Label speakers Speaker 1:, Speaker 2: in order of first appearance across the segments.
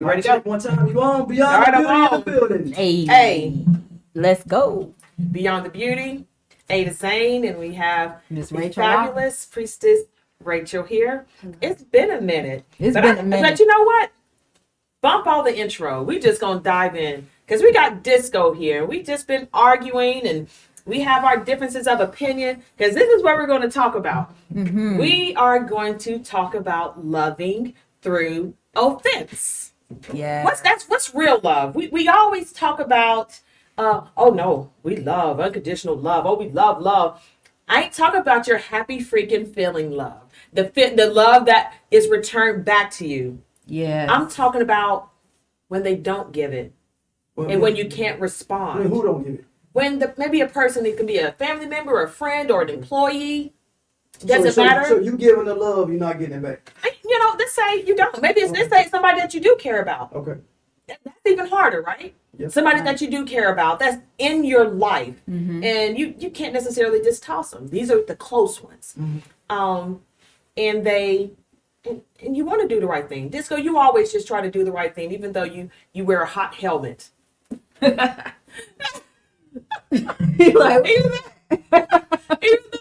Speaker 1: You ready to go?
Speaker 2: One time, you on beyond
Speaker 1: All right,
Speaker 2: the
Speaker 1: I'm
Speaker 2: beauty
Speaker 1: on.
Speaker 2: of the building.
Speaker 1: Hey.
Speaker 3: Let's go.
Speaker 1: Beyond the Beauty, A to Zane, and we have
Speaker 3: Miss
Speaker 1: the
Speaker 3: Rachel
Speaker 1: fabulous priestess Rachel here. It's been a minute.
Speaker 3: It's been a minute.
Speaker 1: But you know what? Bump all the intro. We just gonna dive in because we got Disco here. We just been arguing and we have our differences of opinion because this is what we're going to talk about.
Speaker 3: Mm-hmm.
Speaker 1: We are going to talk about loving through offense.
Speaker 3: Yeah.
Speaker 1: What's real love? We always talk about oh no, we love unconditional love. Oh, we love love. I ain't talking about your happy freaking feeling love. The love that is returned back to you.
Speaker 3: Yeah.
Speaker 1: I'm talking about when they don't give it. And when you can't respond.
Speaker 2: Who don't give it?
Speaker 1: When maybe a person, it can be a family member, a friend, or an employee. Doesn't matter.
Speaker 2: So you giving the love, you're not getting it back.
Speaker 1: You know, let's say you don't. Maybe let's say somebody that you do care about.
Speaker 2: Okay.
Speaker 1: That's even harder, right?
Speaker 2: Yep.
Speaker 1: Somebody that you do care about, that's in your life.
Speaker 3: Mm-hmm.
Speaker 1: And you can't necessarily just toss them. These are the close ones.
Speaker 2: Mm-hmm.
Speaker 1: And they... And you want to do the right thing. Disco, you always just try to do the right thing, even though you wear a hot helmet.
Speaker 3: Like,
Speaker 1: even though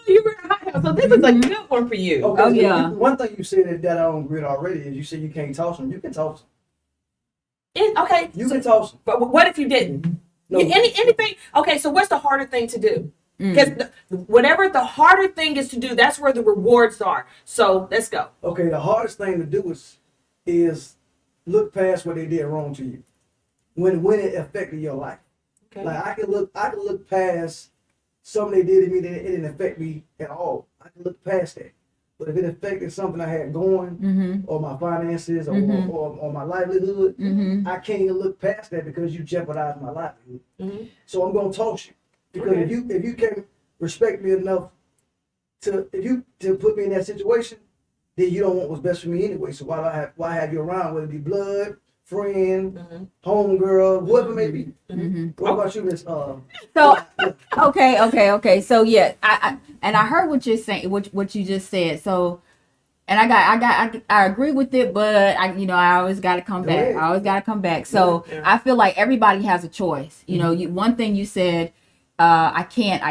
Speaker 1: you wear a hot helmet. So this is a good one for you.
Speaker 2: Okay,
Speaker 3: Oh,
Speaker 2: so
Speaker 3: yeah.
Speaker 2: One thing you said that I don't agree with already is you said you can't toss them. You can toss them.
Speaker 1: Okay.
Speaker 2: You can toss them.
Speaker 1: But what if you didn't?
Speaker 2: No.
Speaker 1: Anything? Okay, so what's the harder thing to do? Because whatever the harder thing is to do, that's where the rewards are. So let's go.
Speaker 2: Okay, the hardest thing to do is look past what they did wrong to you. When it affected your life.
Speaker 1: Okay.
Speaker 2: Like I can look past something they did to me that it didn't affect me at all. I can look past that. But if it affected something I had going, or my finances, or my livelihood, I can't even look past that because you jeopardized my livelihood. So I'm gonna toss you because if you can't respect me enough to put me in that situation, then you don't want what's best for me anyway. So why have you around? Whether it be blood, friend, homegirl, whoever it may be. What about you, Miss?
Speaker 3: so okay. So yeah, I heard what you're saying, what you just said. So, and I agree with it, but I always got to come back. I always got to come back. So I feel like everybody has a choice. You know, one thing you said, I can't.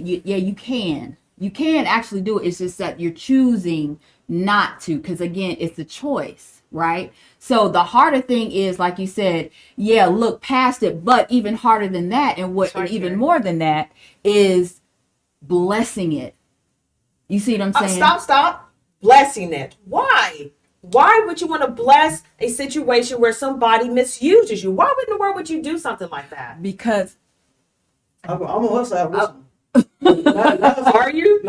Speaker 3: You can. You can actually do it. It's just that you're choosing not to, because again, it's a choice, right? So the harder thing is, like you said, look past it, but even harder than that, and even more than that is blessing it. You see what I'm saying?
Speaker 1: Stop. Blessing it. Why? Why would you want to bless a situation where somebody misuses you? Why in the world would you do something like that?
Speaker 3: Because
Speaker 2: I'm on her side.
Speaker 1: Are you?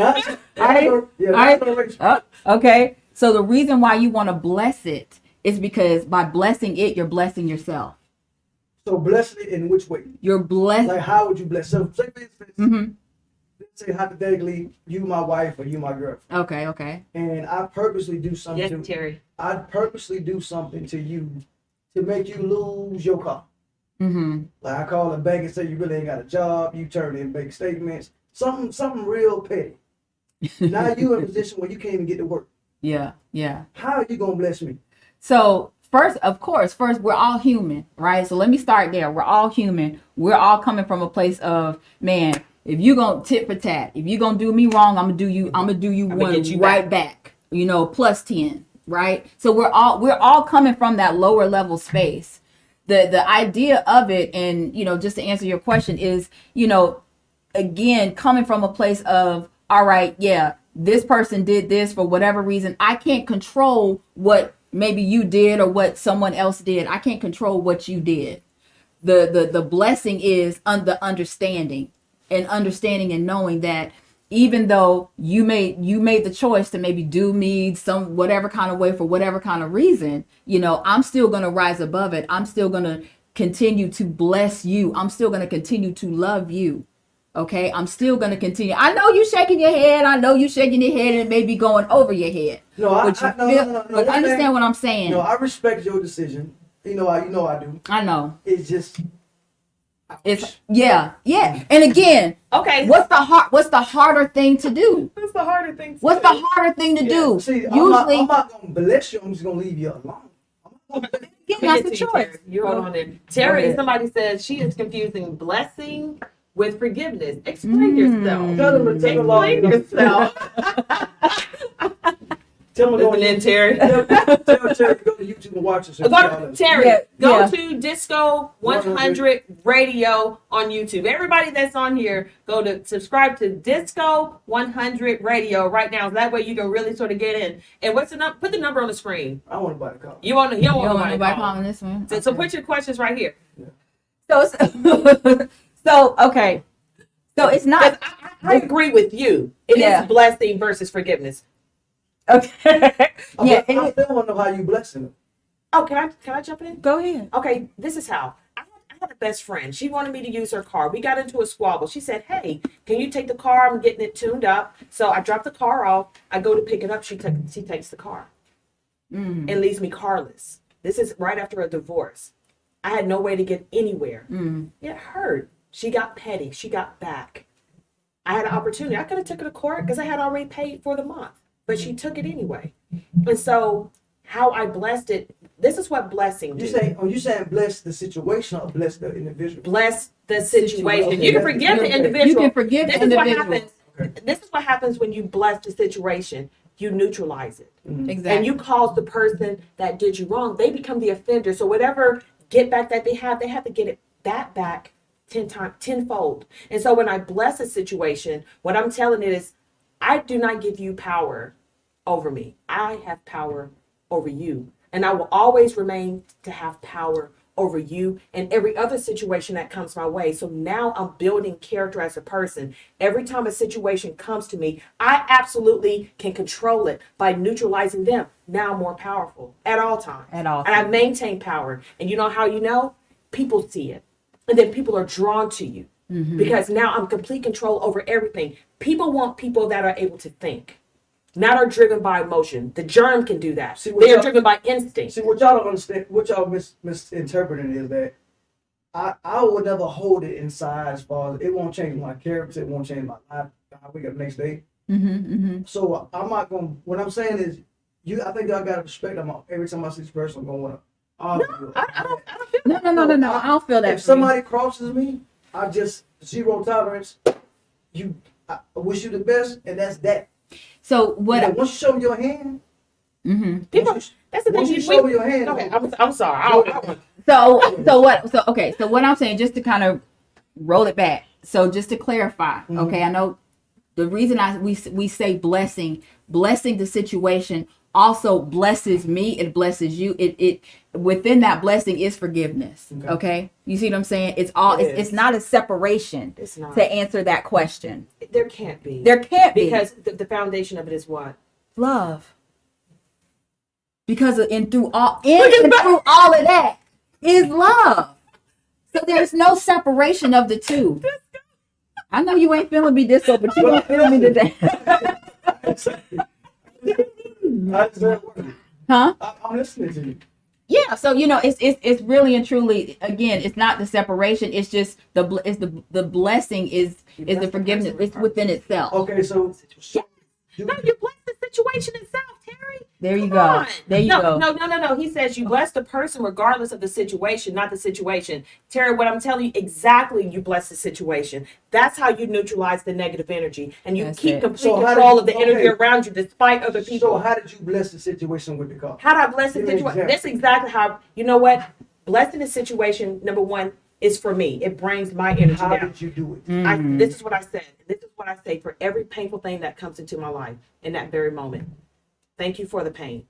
Speaker 3: Okay. So the reason why you want to bless it is because by blessing it, you're blessing yourself.
Speaker 2: So blessing it in which way?
Speaker 3: You're blessed.
Speaker 2: Like how would you bless? So say for instance, let's say hypothetically, you my wife or you my girlfriend.
Speaker 3: Okay.
Speaker 2: And I purposely do something.
Speaker 1: Yes, Terry.
Speaker 2: I purposely do something to you to make you lose your car. Like I call the bank and say you really ain't got a job. You turn in bank statements. Something real petty. Now you in a position where you can't even get to work.
Speaker 3: Yeah.
Speaker 2: How are you gonna bless me?
Speaker 3: So first, we're all human, right? So let me start there. We're all human. We're all coming from a place of, man, if you gonna tit for tat, if you gonna do me wrong, I'm gonna do you one right back. Plus 10, right? So we're all coming from that lower level space. The idea of it, and just to answer your question is, again, coming from a place of, all right, this person did this for whatever reason. I can't control what maybe you did or what someone else did. I can't control what you did. The blessing is the understanding and knowing that even though you made the choice to maybe do me some whatever kind of way for whatever kind of reason, I'm still going to rise above it. I'm still going to continue to bless you. I'm still going to continue to love you. Okay, I'm still going to continue. I know you shaking your head. I know you shaking your head and it may be going over your head.
Speaker 2: No,
Speaker 3: But understand what I'm saying.
Speaker 2: No, I respect your decision. I do.
Speaker 3: I know.
Speaker 2: It's just.
Speaker 3: It's yeah. And again,
Speaker 1: okay.
Speaker 3: What's the harder thing to do?
Speaker 1: What's the harder thing?
Speaker 3: What's the harder thing to do?
Speaker 2: See,
Speaker 3: Usually,
Speaker 2: I'm not gonna bless you. I'm just gonna leave you alone. I'm not
Speaker 3: Again, that's a choice.
Speaker 1: Terry. You hold on there. Terry, somebody says she is confusing blessing with forgiveness. Explain yourself.
Speaker 2: Tell them to take a long.
Speaker 1: Explain yourself.
Speaker 2: Tell them to go
Speaker 1: Listen in, Terry.
Speaker 2: Tell Terry to go to YouTube and watch us.
Speaker 1: Terry, go
Speaker 3: Yeah.
Speaker 1: to Disco 100 Radio on YouTube. Everybody that's on here, go to subscribe to Disco 100 Radio right now. That way you can really sort of get in. And what's the number? Put the number on the screen.
Speaker 2: I want nobody to call.
Speaker 1: You don't
Speaker 3: You
Speaker 1: want
Speaker 3: don't want
Speaker 1: nobody
Speaker 3: nobody
Speaker 1: calling.
Speaker 3: calling this one.
Speaker 1: So put your questions right here.
Speaker 3: So okay. So it's not.
Speaker 1: I agree with you. It
Speaker 3: Yeah.
Speaker 1: is blessing versus forgiveness.
Speaker 3: Okay. Yeah.
Speaker 2: I still want to know how you blessing them.
Speaker 1: Oh, can I jump in?
Speaker 3: Go ahead.
Speaker 1: Okay, this is how. I had a best friend. She wanted me to use her car. We got into a squabble. She said, "Hey, can you take the car? I'm getting it tuned up." So I dropped the car off. I go to pick it up. She takes the car and leaves me carless. This is right after a divorce. I had no way to get anywhere. It hurt. She got petty. She got back. I had an opportunity. I could have took her to court because I had already paid for the month, but she took it anyway. And so how I blessed it, this is what blessing do.
Speaker 2: You saying bless the situation or bless the individual?
Speaker 1: Bless the situation.
Speaker 2: Okay.
Speaker 1: You can forgive the individual.
Speaker 3: You can forgive the individual.
Speaker 1: This is what happens when you bless the situation. You neutralize it.
Speaker 3: Exactly.
Speaker 1: And you cause the person that did you wrong, they become the offender. So whatever get back that they have to get it that back tenfold. And so when I bless a situation, what I'm telling it is, I do not give you power over me. I have power over you. And I will always remain to have power over you and every other situation that comes my way. So now I'm building character as a person. Every time a situation comes to me, I absolutely can control it by neutralizing them. Now I'm more powerful at all times.
Speaker 3: At all
Speaker 1: And I maintain power. And you know how you know? People see it. And then people are drawn to you. Because now I'm complete control over everything. People want people that are able to think, not are driven by emotion. The germ can do that. They are driven by instinct.
Speaker 2: See, what y'all don't understand, what y'all misinterpreting is that I would never hold it inside as far as it won't change my character, it won't change my life. I wake up the next day. So I'm not going to, what I'm saying is, I think y'all got to respect them. Every time I see this person, I'm going to want to argue.
Speaker 1: I don't feel
Speaker 3: No. I don't feel that.
Speaker 2: If somebody crosses me, I just zero tolerance. I wish you the best, and that's that.
Speaker 3: So what?
Speaker 2: Yeah, once you show me your hand,
Speaker 1: people. That's the thing.
Speaker 2: once you show me your hand,
Speaker 1: Okay, I'm sorry.
Speaker 3: So what? So what I'm saying, just to kind of roll it back. So just to clarify, okay, I know the reason we say blessing the situation also blesses me. It blesses you. It within that blessing is forgiveness. Okay, you see what I'm saying? It's all. It's not a separation.
Speaker 1: It's not.
Speaker 3: To answer that question.
Speaker 1: There can't be.
Speaker 3: There can't be
Speaker 1: because the foundation of it is what?
Speaker 3: love. Because through all of that is love. So there's no separation of the two. I know you ain't feeling me disco, but you don't feel me today. Huh?
Speaker 2: I'm listening to you.
Speaker 3: Yeah, so it's really and truly, again, it's not the separation. It's just the blessing is the forgiveness. It's within itself.
Speaker 2: Okay, so
Speaker 1: No, you bless the situation itself, Terry.
Speaker 3: There you
Speaker 1: Come
Speaker 3: go.
Speaker 1: on.
Speaker 3: There you go.
Speaker 1: No. He says you bless the person regardless of the situation, not the situation. Terry, what I'm telling you, exactly, you bless the situation. That's how you neutralize the negative energy, and you keep complete control of the energy around you, despite other people.
Speaker 2: So how did you bless the situation with the car?
Speaker 1: How do I bless the situation? That's exactly how. You know what? Blessing the situation, number one, is for me. It brings my energy down.
Speaker 2: How did you do it?
Speaker 1: This is what I said. This is what I say for every painful thing that comes into my life in that very moment. Thank you for the pain.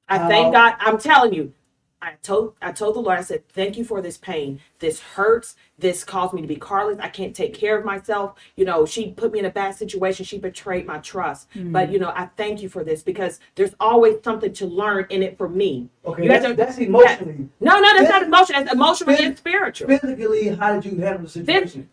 Speaker 1: I thank God. I'm telling you, I told the Lord, I said, thank you for this pain. This hurts. This caused me to be carless. I can't take care of myself. She put me in a bad situation. She betrayed my trust. But, I thank you for this because there's always something to learn in it for me.
Speaker 2: Okay, that's emotionally.
Speaker 1: No, that's not emotional. It's emotional and spiritual.
Speaker 2: Physically, how did you handle the situation?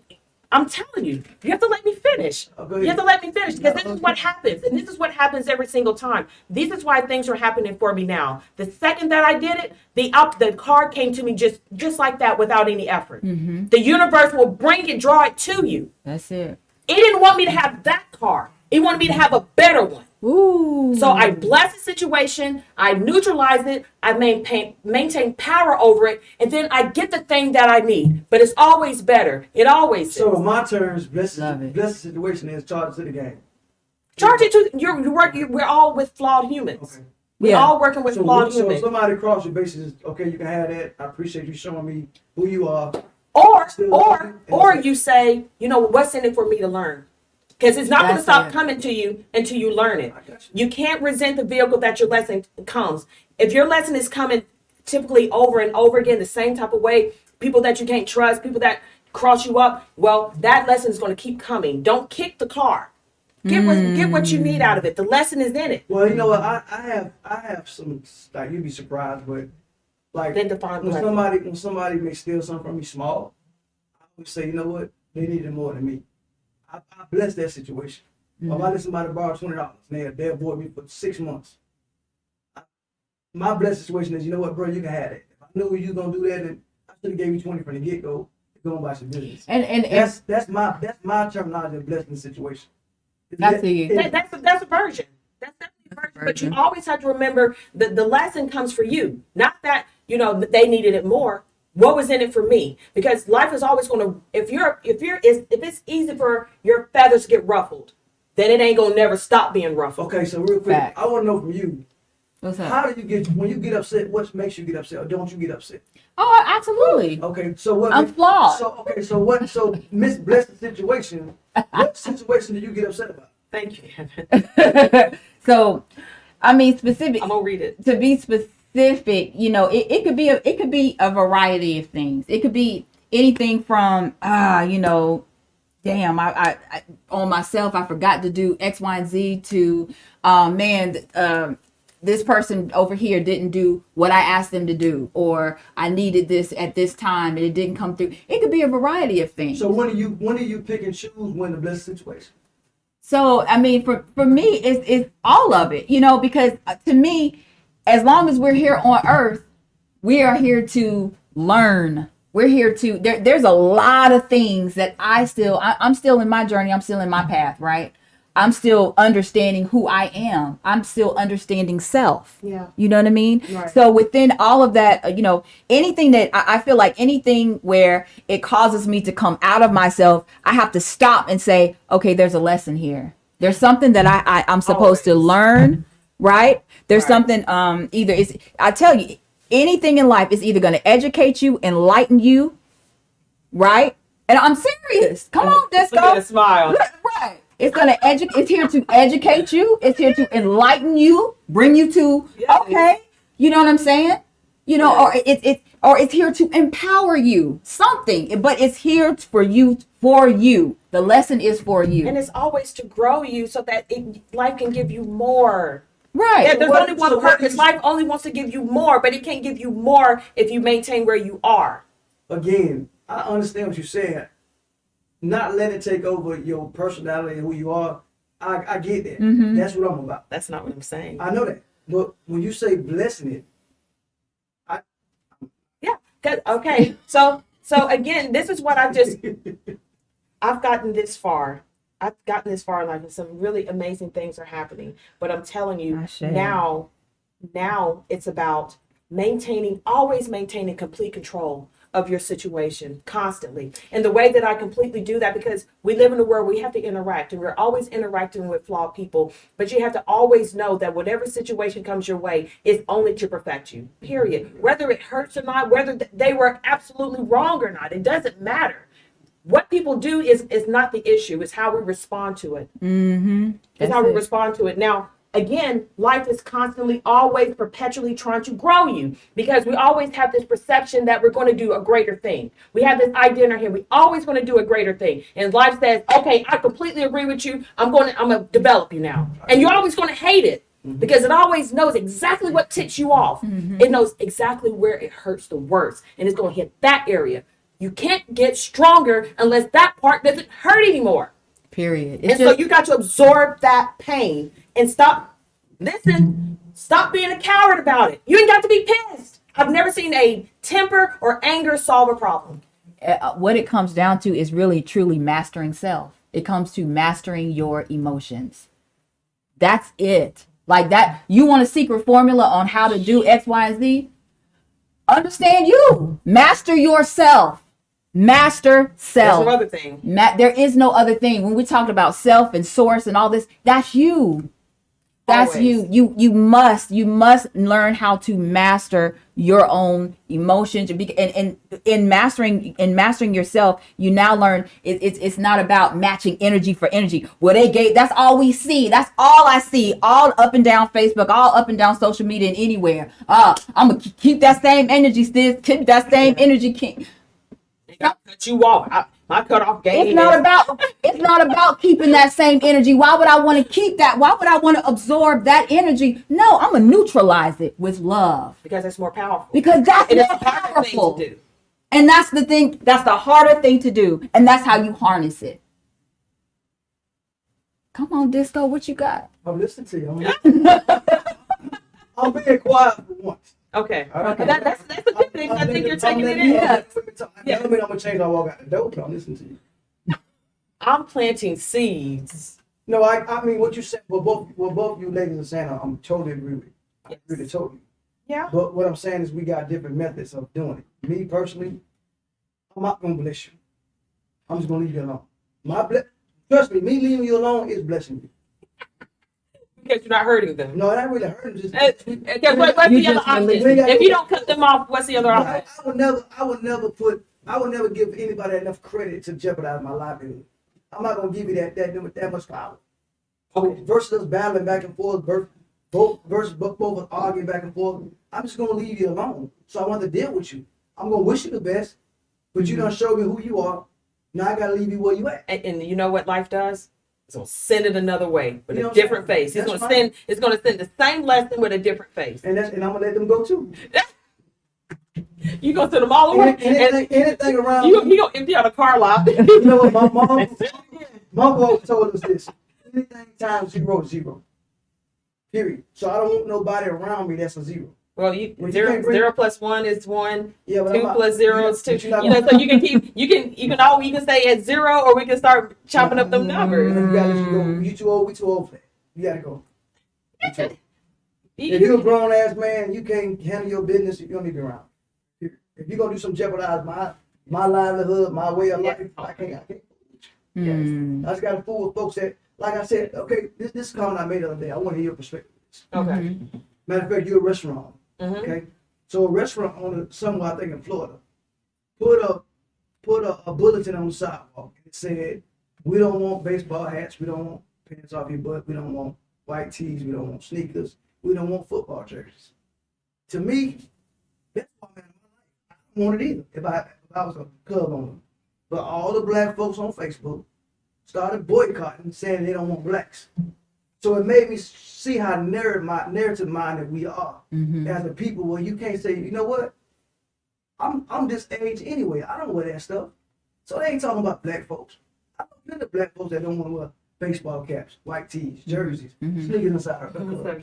Speaker 1: I'm telling you, you have to let me finish. You have to let me finish because this is what happens. And this is what happens every single time. This is why things are happening for me now. The second that I did it, the card came to me just like that without any effort. Mm-hmm. The universe will draw it to you.
Speaker 3: That's it.
Speaker 1: It didn't want me to have that card. It wanted me to have a better one.
Speaker 3: Ooh.
Speaker 1: So I bless the situation, I neutralize it, I maintain power over it, and then I get the thing that I need. But it's always better. It always
Speaker 2: So
Speaker 1: is.
Speaker 2: in my terms, bless the situation is charged to the game.
Speaker 1: Charge it to we're all with flawed humans.
Speaker 2: Okay.
Speaker 1: We're all working with flawed
Speaker 2: So
Speaker 1: humans.
Speaker 2: if somebody cross your bases, okay, you can have that. I appreciate you showing me who you are.
Speaker 1: Or you say, you know, what's in it for me to learn? Because it's not going to stop coming to you until you learn it. You can't resent the vehicle that your lesson comes. If your lesson is coming typically over and over again the same type of way, people that you can't trust, people that cross you up, well, that lesson is going to keep coming. Don't kick the car. Get what you need out of it. The lesson is in it.
Speaker 2: Well, you know what? I have some, like, you'd be surprised, but like
Speaker 1: Then define
Speaker 2: when somebody may steal something from me small, I always say, you know what? They need it more than me. I bless that situation. If I let somebody borrow $20, they avoid me for 6 months. My blessed situation is, you know what, bro, you can have it. If I knew you was gonna do that, then I should have gave you 20 from the get go. Go about your business. And that's my terminology of blessing the situation.
Speaker 1: That's a version. That's definitely a version. But you always have to remember that the lesson comes for you, not that they needed it more. What was in it for me? Because life is always going to, if it's easy for your feathers to get ruffled, then it ain't gonna never stop being ruffled.
Speaker 2: Okay, so real quick, I want to know from you.
Speaker 3: What's up?
Speaker 2: How do you get when you get upset? What makes you get upset, or don't you get upset?
Speaker 3: Oh, absolutely.
Speaker 2: Okay, so what?
Speaker 3: I'm flawed.
Speaker 2: So what? So Miss Blessed situation. What situation do you get upset about?
Speaker 1: Thank you.
Speaker 3: So, I mean, specific.
Speaker 1: I'm gonna read it.
Speaker 3: To be specific, it could be a variety of things. It could be anything from damn, I on myself, I forgot to do X, Y, and Z to this person over here didn't do what I asked them to do, or I needed this at this time and it didn't come through. It could be a variety of things.
Speaker 2: So when do you pick and choose when the blessed situation?
Speaker 3: So I mean, for me, it's all of it, because to me, as long as we're here on earth, we are here to learn. We're here to, there's a lot of things that I'm still in my journey. I'm still in my path, right? I'm still understanding who I am. I'm still understanding self.
Speaker 1: Yeah.
Speaker 3: You know what I mean?
Speaker 1: Right.
Speaker 3: So within all of that, anything that I feel like anything where it causes me to come out of myself, I have to stop and say, okay, there's a lesson here. There's something that I'm supposed to learn, right? There's something, I tell you, anything in life is either going to educate you, enlighten you, right? And I'm serious. Come on, Disco.
Speaker 1: Look at a smile.
Speaker 3: Right. It's here to educate you. It's here to enlighten you, bring you to, okay. You know what I'm saying? Or it's here to empower you, something, but it's here for you. The lesson is for you.
Speaker 1: And it's always to grow you so that life can give you more.
Speaker 3: Right.
Speaker 1: Yeah, there's only one purpose. Life only wants to give you more, but it can't give you more if you maintain where you are.
Speaker 2: Again, I understand what you're saying. Not let it take over your personality and who you are. I get that.
Speaker 3: Mm-hmm.
Speaker 2: That's what I'm about.
Speaker 1: That's not what I'm saying.
Speaker 2: I know that. But when you say blessing it,
Speaker 1: okay. So again, this is what I've gotten this far. I've gotten this far in life, and some really amazing things are happening. But I'm telling you, now it's about always maintaining complete control of your situation constantly. And the way that I completely do that, because we live in a world where we have to interact, and we're always interacting with flawed people, but you have to always know that whatever situation comes your way is only to perfect you, period. Whether it hurts or not, whether they were absolutely wrong or not, it doesn't matter. What people do is not the issue. It's how we respond to it.
Speaker 3: Mm-hmm.
Speaker 1: It's how we respond to it. Now, again, life is constantly, always, perpetually trying to grow you, because we always have this perception that we're going to do a greater thing. We have this idea in our head. We always want to do a greater thing. And life says, okay, I completely agree with you. I'm going to develop you now. And you're always going to hate it, because it always knows exactly what ticks you off. Mm-hmm. It knows exactly where it hurts the worst. And it's going to hit that area. You can't get stronger unless that part doesn't hurt anymore.
Speaker 3: Period.
Speaker 1: So you got to absorb that pain and stop being a coward about it. You ain't got to be pissed. I've never seen a temper or anger solve a problem.
Speaker 3: What it comes down to is really truly mastering self. It comes to mastering your emotions. That's it. Like that. You want a secret formula on how to do X, Y, and Z? Understand you. Master yourself. Master self.
Speaker 1: There's no other thing.
Speaker 3: There is no other thing. When we talked about self and source and all this, that's you. That's
Speaker 1: Always.
Speaker 3: you must learn how to master your own emotions, and in mastering yourself, you now learn it's not about matching energy for energy. Well, they gave, that's all we see. That's all I see, all up and down Facebook, all up and down social media, and anywhere. I'm gonna keep that same energy, sis. Keep that same energy, king.
Speaker 1: Cut you off. My cutoff game.
Speaker 3: It's not about keeping that same energy. Why would I want to keep that? Why would I want to absorb that energy? No, I'm gonna neutralize it with love.
Speaker 1: Because it's more powerful.
Speaker 3: Because that's
Speaker 1: and
Speaker 3: more
Speaker 1: it's a harder
Speaker 3: powerful.
Speaker 1: thing to do.
Speaker 3: And that's the thing. That's the harder thing to do. And that's how you harness it. Come on, Disco. What you got?
Speaker 2: I'm listening to you. I'm being quiet for once.
Speaker 1: Okay.
Speaker 3: Okay.
Speaker 1: That's a good thing. I think you're taking it in.
Speaker 2: Yeah.
Speaker 1: Yeah.
Speaker 2: I mean, I'm gonna change. I walk out the door, but I'm listening to you.
Speaker 1: I'm planting seeds.
Speaker 2: No, I mean what you said. What both you ladies are saying, I'm totally agree with. I really totally.
Speaker 1: Yeah.
Speaker 2: But what I'm saying is we got different methods of doing it. Me personally, I'm not gonna bless you. I'm just gonna leave you alone. Trust me, me leaving you alone is blessing you.
Speaker 1: Because you're not hurting them.
Speaker 2: No, that really hurting. Just
Speaker 1: What's the other option? If you don't cut them off, what's the other option?
Speaker 2: I would never give anybody enough credit to jeopardize my livelihood. I'm not gonna give you that much power. So versus us battling back and forth, both of us arguing back and forth, I'm just gonna leave you alone. So I want to deal with you. I'm gonna wish you the best, but you done showed me who you are. Now I gotta leave you where you at.
Speaker 1: And you know what life does? It's gonna send it another way with
Speaker 2: You know
Speaker 1: a different
Speaker 2: what I'm
Speaker 1: face.
Speaker 2: saying?
Speaker 1: It's gonna send the same lesson with a different face.
Speaker 2: And I'm gonna let them go too.
Speaker 1: You gonna send them all away.
Speaker 2: Anything around
Speaker 1: You
Speaker 2: me.
Speaker 1: gonna empty out a car lot.
Speaker 2: You know what my mom always told us this. Anything times 0 is 0. Period. So I don't want nobody around me that's a 0.
Speaker 1: Well, zero plus 1 is 1.
Speaker 2: Yeah, but
Speaker 1: 2 plus 0 is 2.
Speaker 2: but you're not
Speaker 1: You know, so you can stay at 0, or we can start chopping up them numbers.
Speaker 2: You gotta let you go. You too old. We too old for that. You gotta go. You too old. If
Speaker 1: You-
Speaker 2: you're a grown ass man, you can't handle your business. You don't need to be around. If you're gonna do some jeopardize my livelihood, my way of life, I can't. I just got to fool with folks that, like I said, okay, this comment I made the other day. I want to hear your perspective.
Speaker 1: Okay.
Speaker 2: Matter of fact, you're a restaurant.
Speaker 1: Mm-hmm.
Speaker 2: Okay, so a restaurant owner somewhere, I think in Florida, put a bulletin on the sidewalk. It said, "We don't want baseball hats. We don't want pants off your butt. We don't want white tees. We don't want sneakers. We don't want football jerseys." To me, that's why I don't want it either. If I was a club owner, but all the black folks on Facebook started boycotting, saying they don't want blacks. So it made me see how narrative minded we are as a people. Where you can't say, you know what, I'm this age anyway. I don't wear that stuff. So they ain't talking about black folks. I know the black folks that don't want to wear baseball caps, white tees, jerseys, sneakers inside her club.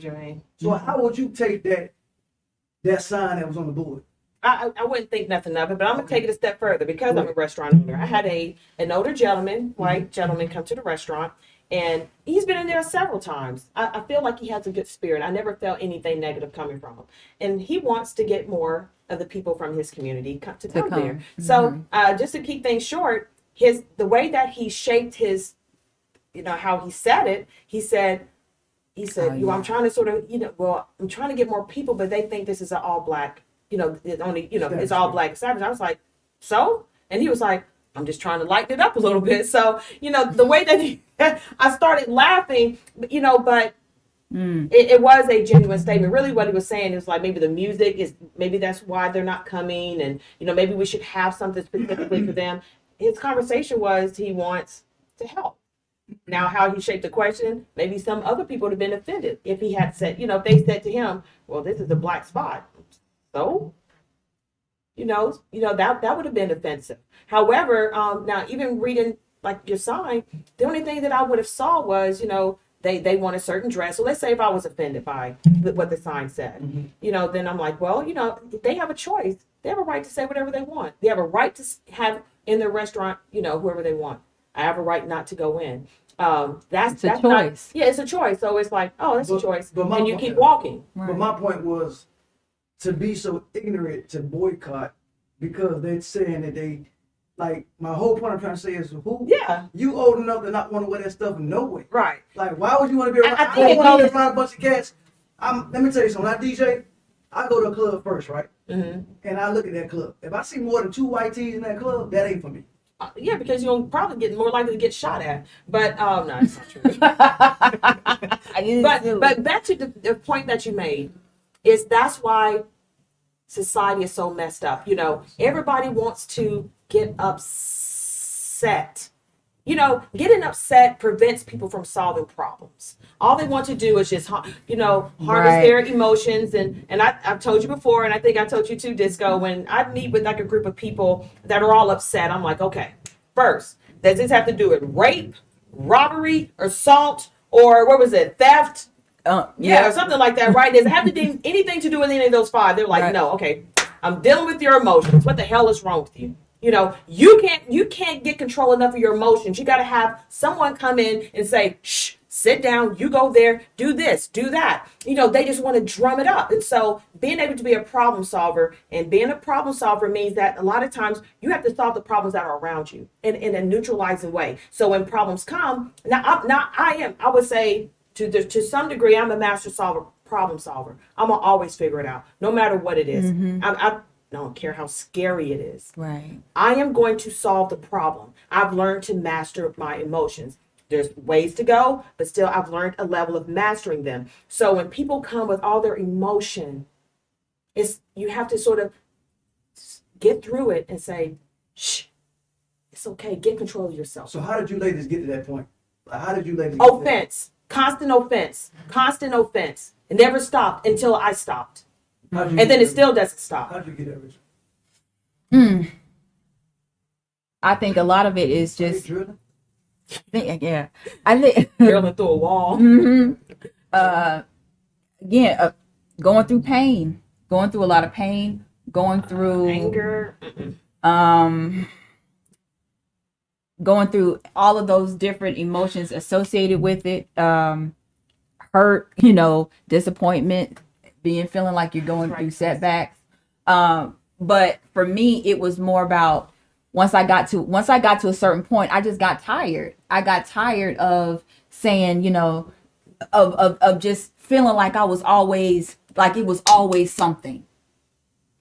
Speaker 2: So how would you take that sign that was on the board?
Speaker 1: I wouldn't think nothing of it, but I'm gonna take it a step further because I'm a restaurant owner. I had an older gentleman, white gentleman, come to the restaurant, and he's been in there several times. I feel like he has a good spirit. I never felt anything negative coming from him, and he wants to get more of the people from his community to come there. So just to keep things short, the way that he shaped his, how he said it, he said, I'm trying to sort of, I'm trying to get more people, but they think this is an all black. It's all black establishment. I was like, so? And he was like, I'm just trying to lighten it up a little bit. So, the way that I started laughing, but it was a genuine statement. Really what he was saying is like, maybe the music maybe that's why they're not coming. And, maybe we should have something specifically for them. His conversation was he wants to help. Now, how he shaped the question, maybe some other people would have been offended if he had said, if they said to him, well, this is a black spot. So, that would have been offensive. However, now even reading like your sign, the only thing that I would have saw was, they want a certain dress. So let's say if I was offended by what the sign said, then I'm like, well, if they have a choice. They have a right to say whatever they want. They have a right to have in their restaurant, whoever they want. I have a right not to go in.
Speaker 3: It's a
Speaker 1: that's
Speaker 3: choice.
Speaker 1: Not, yeah, it's a choice. So it's like, oh, that's a choice,
Speaker 2: but
Speaker 1: and you keep walking.
Speaker 3: Right.
Speaker 2: But my point was to be so ignorant to boycott because they're saying that they, like, my whole point I'm trying to say is who?
Speaker 1: Yeah.
Speaker 2: You old enough to not want to wear that stuff no way.
Speaker 1: Right.
Speaker 2: Like, why would you want to be around?
Speaker 1: I
Speaker 2: I
Speaker 1: think
Speaker 2: don't want to be around a bunch of cats. Let me tell you something. When I DJ, I go to a club first, right?
Speaker 1: Mm-hmm.
Speaker 2: And I look at that club. If I see more than 2 white tees in that club, that ain't for me.
Speaker 1: Yeah, because you'll probably get more likely to get shot at. But no, it's not true. but back to the point that you made is that's why society is so messed up. You know, everybody wants to get upset. You know, getting upset prevents people from solving problems. All they want to do is just, you know, harness
Speaker 3: Right.
Speaker 1: their emotions. And I've told you before, and I think I told you too, Disco, when I meet with like a group of people that are all upset, I'm like, okay, first, does this have to do with rape, robbery, assault, or what was it, theft? Yeah, or something like that, right? Does it have to do anything to do with any of those 5? They're like,
Speaker 3: Right.
Speaker 1: no, okay, I'm dealing with your emotions. What the hell is wrong with you? You know, you can't get control enough of your emotions. You got to have someone come in and say, shh, sit down, you go there, do this, do that. You know, they just want to drum it up. And so being able to be a problem solver, and being a problem solver means that a lot of times you have to solve the problems that are around you in a neutralizing way. So when problems come, I would say to some degree, I'm a master solver, problem solver. I'm going to always figure it out, no matter what it is. I don't care how scary it is.
Speaker 3: Right.
Speaker 1: I am going to solve the problem. I've learned to master my emotions. There's ways to go, but still I've learned a level of mastering them. So when people come with all their emotion, you have to sort of get through it and say, shh, it's okay. Get control of yourself.
Speaker 2: So how did you ladies get to that point? Like, how did you ladies
Speaker 1: Offense, constant offense. It never stopped until I stopped. And then it still doesn't stop.
Speaker 2: How did you get that, Richard?
Speaker 3: I think a lot of it is just,
Speaker 2: Drilling?
Speaker 3: yeah. I think
Speaker 1: Drilling through a wall.
Speaker 3: again, going through pain, going through a lot of pain, going through
Speaker 1: Anger.
Speaker 3: going through all of those different emotions associated with it, hurt, you know, disappointment, feeling like you're going through setbacks. But for me, it was more about once I got to a certain point, I just got tired. I got tired of saying, you know, of just feeling like I was always, like it was always something.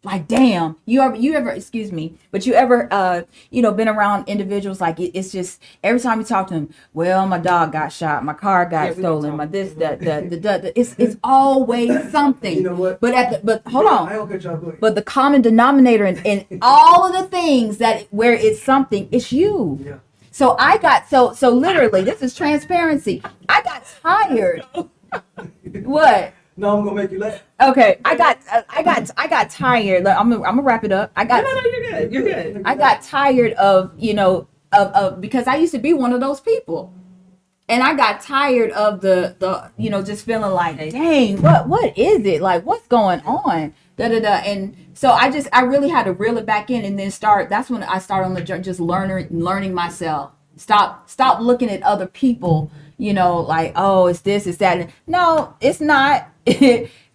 Speaker 3: Like, damn, you ever, excuse me, but you ever, you know, been around individuals like it's just every time you talk to them, well, my dog got shot, my car got stolen, my this, it's always something.
Speaker 2: You know what?
Speaker 3: But hold on.
Speaker 2: I don't get y'all going.
Speaker 3: But the common denominator in all of the things where it's something, it's you.
Speaker 2: Yeah.
Speaker 3: So I got, so literally, this is transparency. I got tired. What?
Speaker 2: No, I'm gonna make you laugh.
Speaker 3: Okay, I got tired. Look, I'm gonna wrap it up.
Speaker 1: No, you're good. You're good.
Speaker 3: I got tired of, you know, of because I used to be one of those people, and I got tired of the you know, just feeling like, dang, what is it, like, what's going on, and so I really had to reel it back in and then start. That's when I started on the journey, just learning myself. Stop looking at other people, you know, like, oh, it's this, it's that. No, it's not.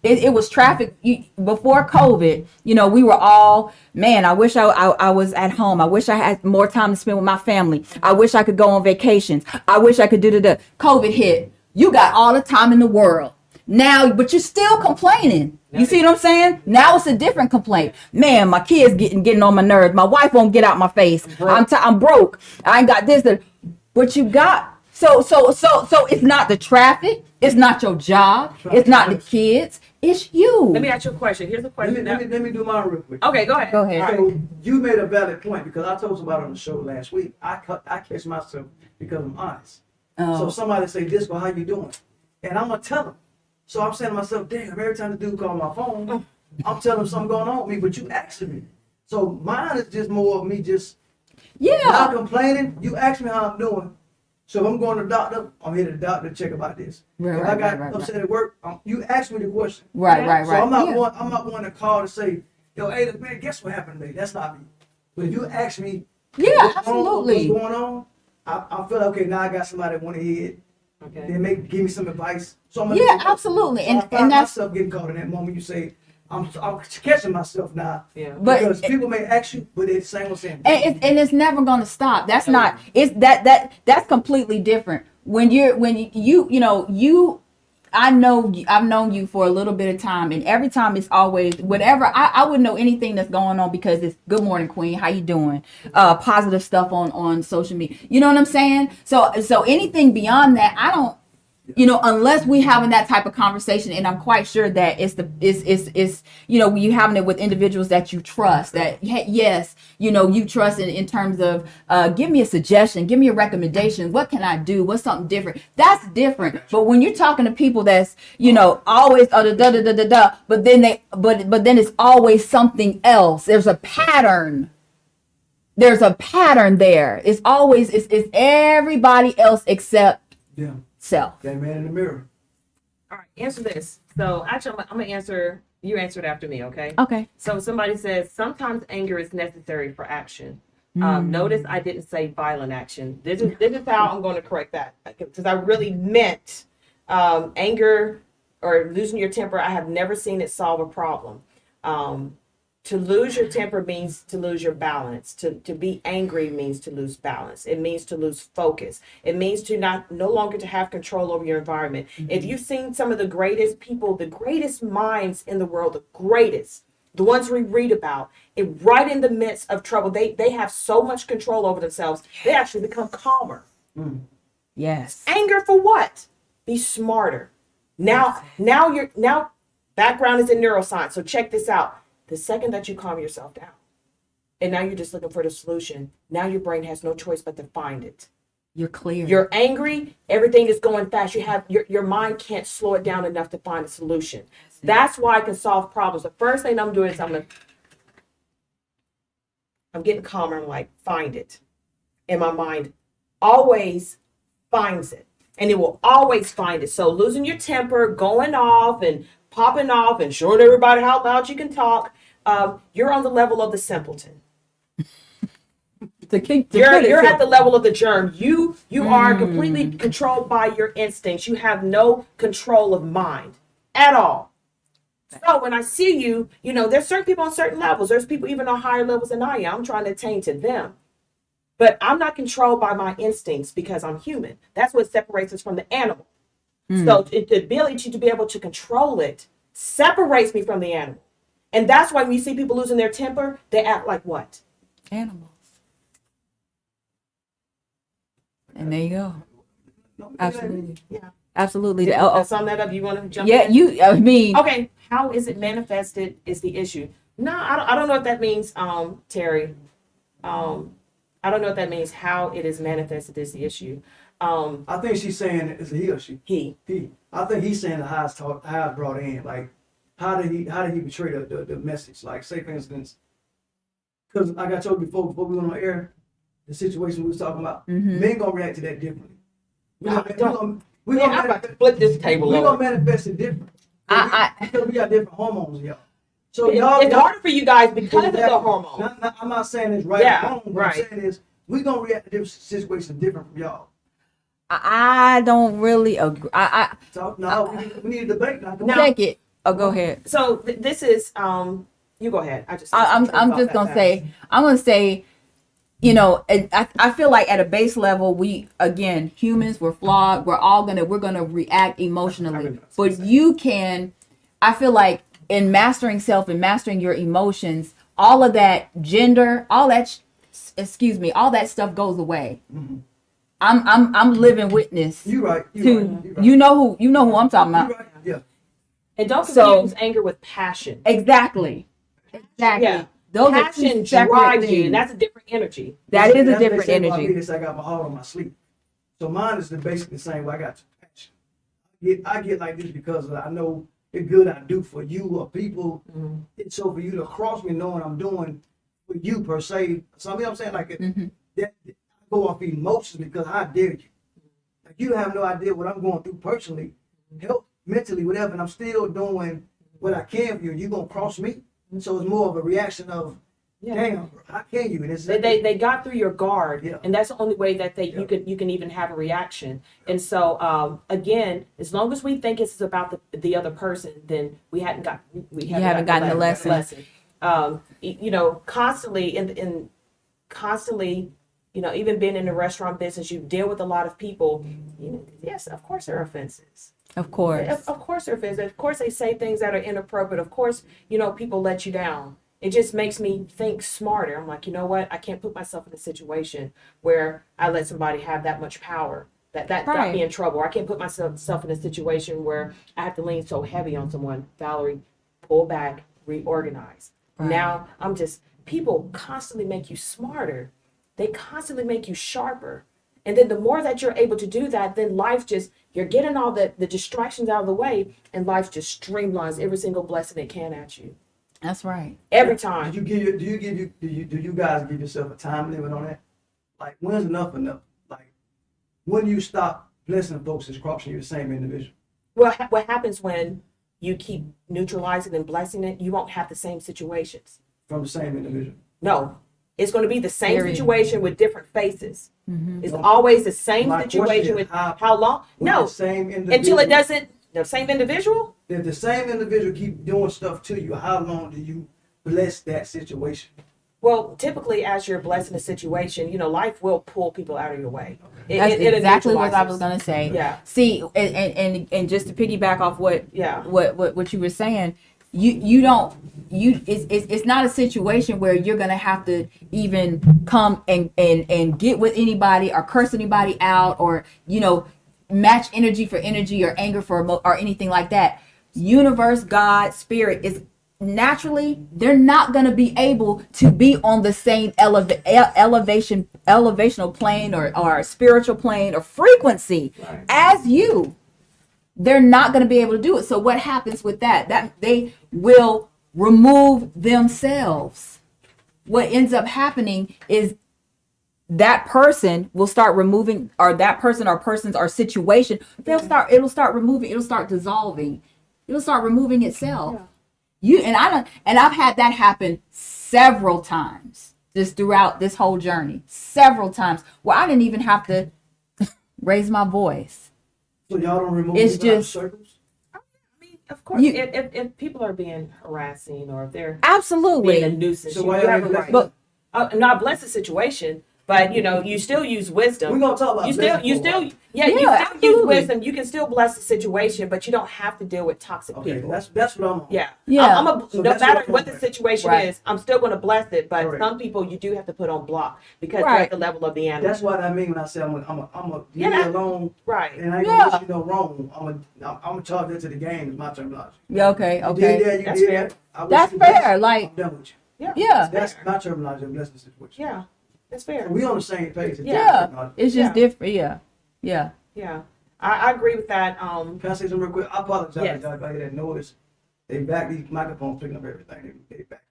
Speaker 3: It was traffic before COVID. You know, we were all, man, I wish I was at home. I wish I had more time to spend with my family. I wish I could go on vacations. I wish I could do the COVID hit. You got all the time in the world now, but you're still complaining. You see what I'm saying? Now it's a different complaint. Man, my kids getting on my nerves. My wife won't get out my face. I'm broke. I ain't got this. But you got. So it's not the traffic. It's not your job. It's not the kids. It's you.
Speaker 1: Let me ask you a question. Here's a question.
Speaker 2: Let me do mine real quick.
Speaker 1: Okay, go ahead.
Speaker 3: Go ahead.
Speaker 2: So you made a valid point because I told somebody on the show last week. I catch myself because I'm honest.
Speaker 3: Oh.
Speaker 2: So somebody say, "Disco, how you doing?" And I'm gonna tell them. So I'm saying to myself, "Damn!" Every time the dude call my phone, I'm telling him something going on with me. But you asking me. So mine is just more of me just not complaining. You ask me how I'm doing. So if I'm going to the doctor, I'm here to the doctor to check about this. If I got upset at work, you ask me the question.
Speaker 3: Right.
Speaker 2: So I'm not one to call to say, yo, hey, man, guess what happened to me? That's not me. But if you ask me,
Speaker 3: Yeah, absolutely.
Speaker 2: what's going on? I feel like, okay, now I got somebody that want to hear it.
Speaker 1: Okay.
Speaker 2: They give me some advice. So I'm
Speaker 3: Yeah, absolutely.
Speaker 2: So I
Speaker 3: And
Speaker 2: find
Speaker 3: that's
Speaker 2: myself getting caught in that moment. You say, I'm catching myself now.
Speaker 1: Yeah.
Speaker 3: But-
Speaker 2: Because people may ask you, but it's the same old saying.
Speaker 3: and it's never going to stop. That's not. It's that's completely different. When you know you. I've known you for a little bit of time, and every time it's always whatever. I wouldn't know anything that's going on because it's good morning, Queen. How you doing? Positive stuff on social media. You know what I'm saying? So anything beyond that, I don't. You know, unless we having that type of conversation, and I'm quite sure that it's you know, you having it with individuals that you trust. That yes, you know, you trust in terms of give me a suggestion, give me a recommendation. What can I do? What's something different? That's different. But when you're talking to people that's always but then but then it's always something else. There's a pattern. There's a pattern there. It's always it's everybody else except self.
Speaker 2: That man in the mirror.
Speaker 1: All right, answer this. So actually, I'm gonna answer. You answered after me, okay?
Speaker 3: Okay.
Speaker 1: So somebody says sometimes anger is necessary for action. Notice I didn't say violent action. This is how I'm going to correct that because I really meant anger or losing your temper. I have never seen it solve a problem. To lose your temper means to lose your balance. To be angry means to lose balance. It means to lose focus. It means to no longer to have control over your environment. Mm-hmm. If you've seen some of the greatest people, the greatest minds in the world, the ones we read about, right in the midst of trouble, they have so much control over themselves. They actually become calmer.
Speaker 3: Yes.
Speaker 1: Anger for what? Be smarter. Now background is in neuroscience. So check this out. The second that you calm yourself down, and now you're just looking for the solution, now your brain has no choice but to find it.
Speaker 3: You're clear.
Speaker 1: You're angry. Everything is going fast. You have your mind can't slow it down enough to find a solution. That's why I can solve problems. The first thing I'm doing is I'm getting calmer. I'm like, find it. And my mind always finds it. And it will always find it. So losing your temper, going off and popping off and showing everybody how loud you can talk, you're on the level of the simpleton. You're at the level of the germ. You are completely controlled by your instincts. You have no control of mind at all. So when I see you, there's certain people on certain levels. There's people even on higher levels than I am. I'm trying to attain to them. But I'm not controlled by my instincts because I'm human. That's what separates us from the animal. So the ability to be able to control it separates me from the animal. And that's why when you see people losing their temper, they act like what?
Speaker 3: Animals. And there you go. Absolutely.
Speaker 1: Yeah.
Speaker 3: Absolutely.
Speaker 1: To sum that up, you want to jump in?
Speaker 3: Okay.
Speaker 1: How is it manifested is the issue. No, I don't know what that means, Terry. I don't know what that means. How it is manifested is the issue.
Speaker 2: I think she's saying it's a he or she.
Speaker 1: He.
Speaker 2: I think he's saying how it's brought in. Like, how did he portray the message? Like, say for instance, because like I told you before we went on air, the situation we was talking about, men gonna react to that differently.
Speaker 1: I'm about to flip this table
Speaker 2: We're
Speaker 1: over.
Speaker 2: gonna manifest it different. Because we got different hormones, y'all. So
Speaker 1: It's
Speaker 2: y'all
Speaker 1: harder for you guys because of the hormones.
Speaker 2: I'm not saying it's right or wrong. What
Speaker 1: right.
Speaker 2: I'm saying is we're gonna react to different situations different from y'all.
Speaker 3: I don't really agree.
Speaker 2: We need a debate now.
Speaker 3: Take it. Oh, go ahead.
Speaker 1: So this is you go ahead.
Speaker 3: I'm just gonna say. I'm gonna say. I feel like at a base level, humans, we're flawed. We're gonna react emotionally. But I feel like in mastering self and mastering your emotions, all of that all that stuff goes away. Mm-hmm. I'm living witness.
Speaker 2: You right.
Speaker 3: You know who I'm talking about.
Speaker 2: Right. Yeah.
Speaker 1: And don't confuse anger with passion.
Speaker 3: Exactly.
Speaker 1: Yeah.
Speaker 3: Those
Speaker 1: passion drives you, and that's a different energy.
Speaker 3: That's a different energy.
Speaker 2: I got my heart on my sleeve. So mine is basically the same way. I got passion. I get like this because I know the good I do for you or people. Mm-hmm. And so for you to cross me knowing I'm doing for you per se. So I'm saying like that I go off emotions because how dare you? Like you have no idea what I'm going through personally, health, mentally, whatever, and I'm still doing what I can for you. You gonna cross me? So it's more of a reaction of
Speaker 1: Yeah.
Speaker 2: Damn, bro, how can you? And it's,
Speaker 1: They got through your guard,
Speaker 2: Yeah.
Speaker 1: and that's the only way that
Speaker 2: Yeah.
Speaker 1: you can even have a reaction. And so again, as long as we think it's about the other person, then we haven't gotten
Speaker 3: the lesson.
Speaker 1: You know, constantly constantly, you know, even being in the restaurant business, you deal with a lot of people. You know, yes, of course there are offenses.
Speaker 3: Of course.
Speaker 1: Of course there are offenses. Of course they say things that are inappropriate. Of course, you know, people let you down. It just makes me think smarter. I'm like, you know what? I can't put myself in a situation where I let somebody have that much power. That got
Speaker 3: Right.
Speaker 1: me in trouble. I can't put myself in a situation where I have to lean so heavy on someone. Valerie, pull back, reorganize.
Speaker 3: Right.
Speaker 1: Now people constantly make you smarter. They constantly make you sharper. And then the more that you're able to do that, then you're getting all the distractions out of the way, and life just streamlines every single blessing it can at you.
Speaker 3: That's right.
Speaker 1: Every time.
Speaker 2: do you guys give yourself a time limit on that? Like, when's enough enough? Like, when do you stop blessing folks that's crossing you the same individual?
Speaker 1: Well, what happens when you keep neutralizing and blessing it? You won't have the same situations.
Speaker 2: From the same individual.
Speaker 1: No, it's going to be the same
Speaker 3: Period.
Speaker 1: situation with different faces.
Speaker 3: Mm-hmm.
Speaker 1: It's always the same
Speaker 2: My
Speaker 1: situation
Speaker 2: question
Speaker 1: with
Speaker 2: is
Speaker 1: how long?
Speaker 2: When
Speaker 1: No,
Speaker 2: the same individual,
Speaker 1: until it doesn't. The same individual.
Speaker 2: If the same individual keep doing stuff to you, how long do you bless that situation?
Speaker 1: Well, typically, as you're blessing a situation, you know, life will pull people out of your way.
Speaker 3: That's exactly what I was
Speaker 1: neutralizes.
Speaker 3: gonna say.
Speaker 1: Yeah.
Speaker 3: See, and just to piggyback off what
Speaker 1: Yeah.
Speaker 3: what you were saying, it's not a situation where you're gonna have to even come and get with anybody or curse anybody out or, you know, match energy for energy or anger or anything like that. Universe, God, spirit is naturally, they're not going to be able to be on the same elevational plane or spiritual plane or frequency
Speaker 1: Right.
Speaker 3: as you. They're not going to be able to do it. So what happens with that they will remove themselves. What ends up happening is that person will start removing, or that person or persons or situation, it'll start dissolving. It'll start removing itself.
Speaker 1: Yeah.
Speaker 3: I've had that happen several times just throughout this whole journey. Several times where I didn't even have to raise my voice.
Speaker 2: So y'all don't remove
Speaker 3: It's
Speaker 2: people out of
Speaker 3: just-
Speaker 2: circles?
Speaker 1: I mean, of course, if people are being harassing or if they're
Speaker 3: Absolutely.
Speaker 1: being a nuisance,
Speaker 2: So
Speaker 1: you
Speaker 2: why
Speaker 1: have
Speaker 2: y'all
Speaker 1: a
Speaker 2: ain't
Speaker 1: right.
Speaker 2: blessing?
Speaker 1: Not bless the situation, but you know, you still use wisdom.
Speaker 2: We're gonna talk about
Speaker 1: you still
Speaker 2: blessing for a while.
Speaker 1: you
Speaker 3: Yeah,
Speaker 1: still use
Speaker 3: absolutely.
Speaker 1: wisdom. You can still bless the situation, but you don't have to deal with toxic
Speaker 2: Okay,
Speaker 1: people.
Speaker 2: that's what I'm on.
Speaker 1: Yeah.
Speaker 3: Yeah.
Speaker 2: So
Speaker 1: No
Speaker 2: that's
Speaker 1: matter
Speaker 2: what
Speaker 1: what
Speaker 2: I'm
Speaker 1: the
Speaker 2: at.
Speaker 1: situation
Speaker 3: Right.
Speaker 1: is, I'm still going to bless it. But
Speaker 2: Correct.
Speaker 1: some people you do have to put on block because they're
Speaker 3: Right.
Speaker 1: at the level of the animal.
Speaker 2: That's what I mean when I say I'm a
Speaker 1: Yeah,
Speaker 2: leave me alone,
Speaker 1: Right.
Speaker 2: and I ain't
Speaker 3: Yeah.
Speaker 2: gonna wish you no wrong. I'm gonna charge that to the game. Is my terminology.
Speaker 3: Yeah, okay,
Speaker 2: You
Speaker 3: okay.
Speaker 2: did that, you
Speaker 1: That's
Speaker 2: did
Speaker 1: fair.
Speaker 2: that. I wish
Speaker 3: That's
Speaker 2: you the best.
Speaker 3: fair. Like,
Speaker 2: I'm done with you.
Speaker 1: Yeah.
Speaker 3: yeah.
Speaker 2: That's
Speaker 1: fair.
Speaker 2: my terminology of blessing situation.
Speaker 1: Yeah. That's fair.
Speaker 2: We on the same page. It's
Speaker 1: Yeah.
Speaker 3: Yeah.
Speaker 2: terminology.
Speaker 3: It's just
Speaker 1: Yeah.
Speaker 3: different. Yeah. Yeah.
Speaker 1: Yeah. I agree with that.
Speaker 2: Can I say something real quick? I apologize,
Speaker 1: Yes.
Speaker 2: y'all, if I hear that noise. They back these microphones picking up everything. They back.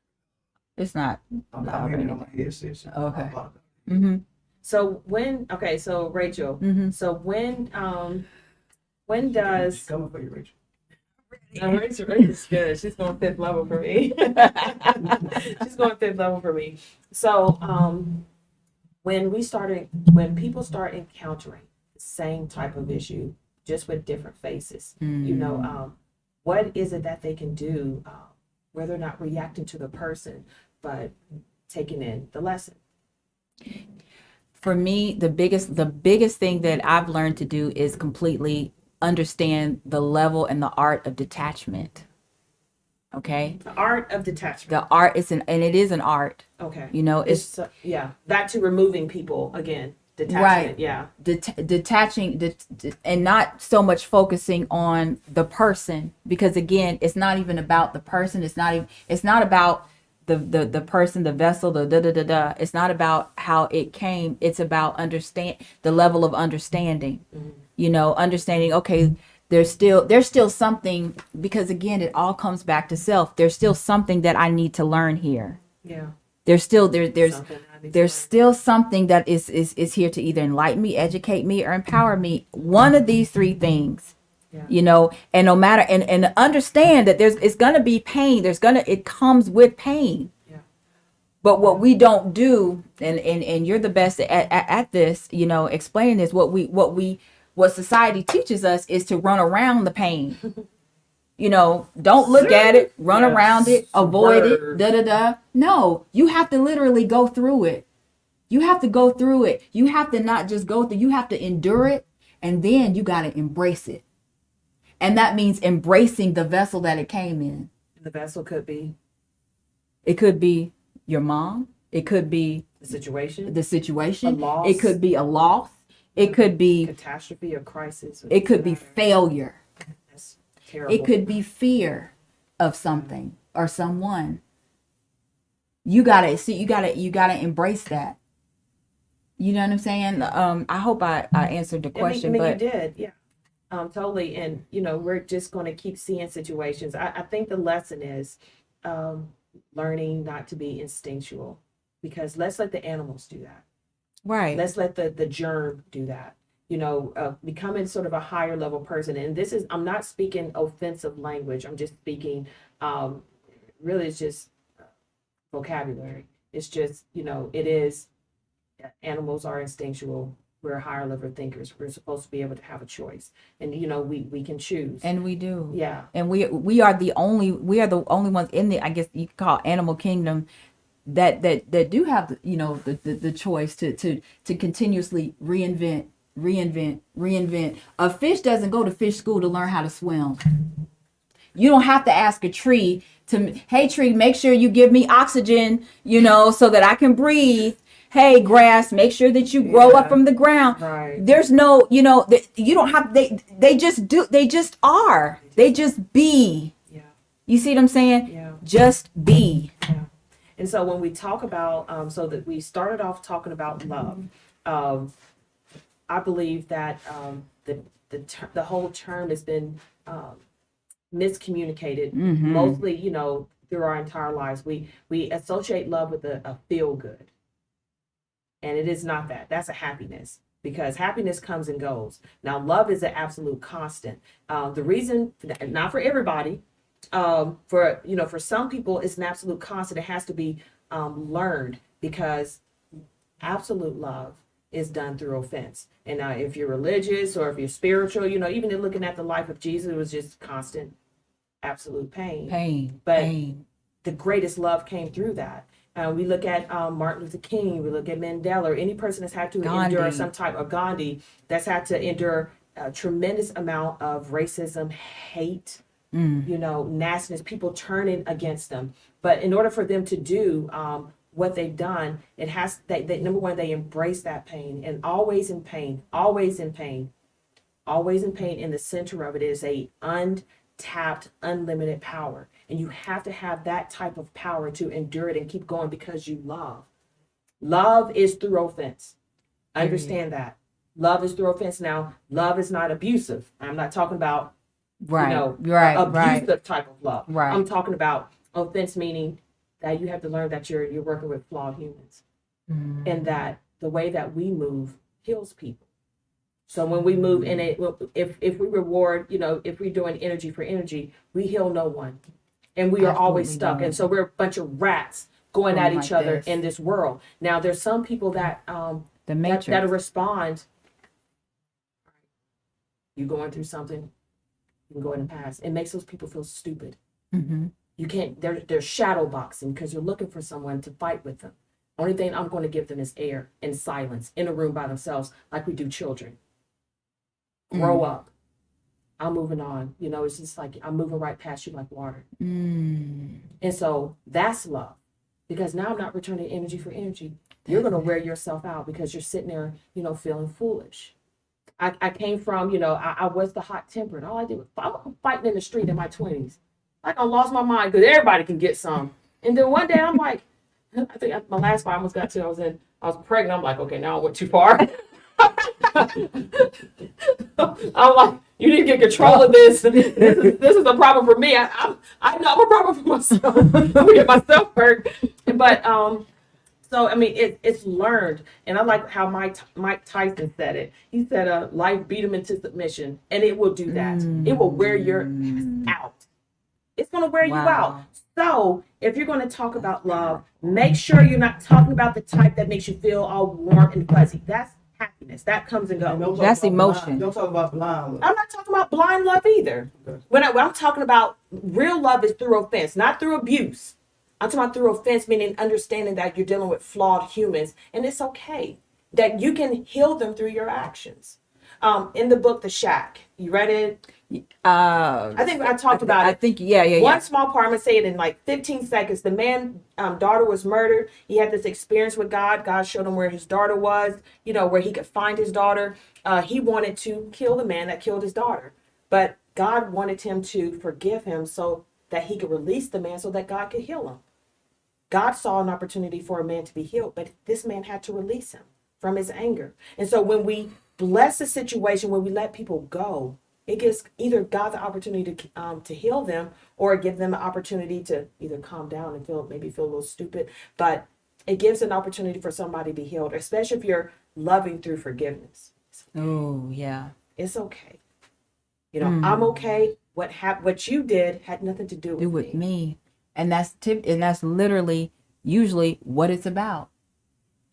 Speaker 3: It's not.
Speaker 2: I'm
Speaker 3: loud or
Speaker 2: hearing it on
Speaker 3: anything.
Speaker 2: my headset. So
Speaker 3: Okay.
Speaker 2: I apologize.
Speaker 3: Mm-hmm.
Speaker 1: So so Rachel,
Speaker 3: Mm-hmm.
Speaker 1: so when does
Speaker 2: She's coming for you, Rachel.
Speaker 1: Rachel's good. She's going fifth level for me. She's going fifth level for me. So when people start encountering the same type of issue, just with different faces, you know, what is it that they can do where they're not reacting to the person, but taking in the lesson?
Speaker 3: For me, the biggest thing that I've learned to do is completely understand the level and the art of detachment. Okay?
Speaker 1: The art of detachment.
Speaker 3: The art is and it is an art.
Speaker 1: Okay.
Speaker 3: You know,
Speaker 1: It's back to removing people again. Detachment.
Speaker 3: Right.
Speaker 1: Yeah.
Speaker 3: Detaching and not so much focusing on the person, because again, it's not even about the person. It's not about the person, the vessel, the It's not about how it came. It's about the level of understanding.
Speaker 1: Mm-hmm.
Speaker 3: You know, understanding, okay, there's still something, because again, it all comes back to self. There's still something that I need to learn here.
Speaker 1: Yeah.
Speaker 3: There's still
Speaker 1: There's
Speaker 3: still something that is here to either enlighten me, educate me, or empower me. One of these three things.
Speaker 1: Yeah.
Speaker 3: You know, and no matter and understand that it's gonna be pain. It comes with pain.
Speaker 1: Yeah.
Speaker 3: But what we don't do, and you're the best at this, you know, explaining this, what society teaches us is to run around the pain. You know, don't look at it, run around it, avoid it, da da da. No, you have to literally go through it. You have to go through it. You have to not just go through, you have to endure it, and then you got to embrace it. And that means embracing the vessel that it came in.
Speaker 1: The vessel could be?
Speaker 3: It could be your mom. It could be
Speaker 1: the situation.
Speaker 3: A loss. It could be a loss. It could be
Speaker 1: catastrophe or crisis.
Speaker 3: It could be failure.
Speaker 1: That's terrible.
Speaker 3: It could be fear of something or someone. You gotta see. You gotta embrace that. You know what I'm saying? I hope I answered the question.
Speaker 1: But you did, yeah. Totally. And, you know, we're just going to keep seeing situations. I think the lesson is learning not to be instinctual, because let's let the animals do that.
Speaker 3: Right.
Speaker 1: Let's let the germ do that. You know, becoming sort of a higher level person. And this is, I'm not speaking offensive language. I'm just speaking, really it's just vocabulary. It's just, you know, it is, animals are instinctual. We're higher level thinkers. We're supposed to be able to have a choice, and you know we can choose,
Speaker 3: and we do.
Speaker 1: Yeah,
Speaker 3: and we are the only ones in the, I guess you could call, animal kingdom that do have the choice to continuously reinvent. A fish doesn't go to fish school to learn how to swim. You don't have to ask a tree hey tree, make sure you give me oxygen, you know, so that I can breathe. Hey, grass, make sure that you grow up from the ground.
Speaker 1: Right.
Speaker 3: There's no, you know, you don't have, they just do, they just are. They just be.
Speaker 1: Yeah.
Speaker 3: You see what I'm saying?
Speaker 1: Yeah.
Speaker 3: Just be.
Speaker 1: Yeah. And so when we talk about, so that we started off talking about love, I believe that the whole term has been miscommunicated, mostly, you know, through our entire lives. We associate love with a feel good. And it is not that. That's a happiness, because happiness comes and goes. Now, love is an absolute constant. The reason, not for everybody, for some people, it's an absolute constant. It has to be learned, because absolute love is done through offense. And now, if you're religious or if you're spiritual, you know, even in looking at the life of Jesus, it was just constant, absolute pain. But the greatest love came through that. We look at Martin Luther King, we look at Mandela, or any person that's had to endure some type of Gandhi, that's had to endure a tremendous amount of racism, hate, you know, nastiness, people turning against them. But in order for them to do what they've done, it has, number one, they embrace that pain, and always in pain, always in pain, always in pain. In the center of it is a untapped, unlimited power. And you have to have that type of power to endure it and keep going, because you love. Love is through offense. Understand that. Love is through offense. Now, love is not abusive. I'm not talking about, abusive type of love.
Speaker 3: Right.
Speaker 1: I'm talking about offense, meaning that you have to learn that you're working with flawed humans. And that the way that we move heals people. So when we move in it, if we reward, you know, if we're doing energy for energy, we heal no one. And we are always stuck. And so we're a bunch of rats going at each other in this world. Now, there's some people that that'll respond. You're going through something, you can go in the past. It makes those people feel stupid. You can't, they're shadow boxing, because you're looking for someone to fight with them. Only thing I'm going to give them is air and silence in a room by themselves, like we do children. Grow up. I'm moving on. You know, it's just like I'm moving right past you like water. And so that's love, because now I'm not returning energy for energy. You're going to wear yourself out, because you're sitting there, you know, feeling foolish. I came from, you know, I was the hot tempered. All I did was, I'm fighting in the street in my 20s. Like, I lost my mind, because everybody can get some. And then one day I'm like, I think my last fight I almost got to, I was pregnant. I'm like, okay, now I went too far. I'm like, you need to get control of this. This is a problem for me. I know I'm a problem for myself. I'm gonna get myself hurt. But so I mean, it's learned, and I like how Mike Tyson said it. He said, "Life beat him into submission, and it will do that. It will wear your ass out. It's going to wear you out.
Speaker 3: Wow.
Speaker 1: So if you're going to talk about love, make sure you're not talking about the type that makes you feel all warm and fuzzy. That's happiness. That comes and
Speaker 2: And
Speaker 1: goes.
Speaker 2: don't talk
Speaker 3: That's
Speaker 2: about
Speaker 3: emotion.
Speaker 2: Blind. Don't talk about blind love.
Speaker 1: I'm not talking about blind love either.
Speaker 2: Okay.
Speaker 1: When I'm talking about real love is through offense, not through abuse. I'm talking about through offense, meaning understanding that you're dealing with flawed humans, and it's okay that you can heal them through your actions. In the book, The Shack, you read it? I think I talked about it.
Speaker 3: I think, yeah.
Speaker 1: One small part, I'm gonna say it in like 15 seconds. The man, daughter was murdered. He had this experience with God. God showed him where his daughter was, where he could find his daughter. He wanted to kill the man that killed his daughter, but God wanted him to forgive him so that he could release the man so that God could heal him. God saw an opportunity for a man to be healed, but this man had to release him from his anger. And so when we bless the situation, when we let people go, it gives either God the opportunity to heal them, or give them an opportunity to either calm down and maybe feel a little stupid. But it gives an opportunity for somebody to be healed, especially if you're loving through forgiveness.
Speaker 3: Oh, yeah.
Speaker 1: It's okay. I'm okay. What you did had nothing to do with
Speaker 3: me. And that's literally usually what it's about.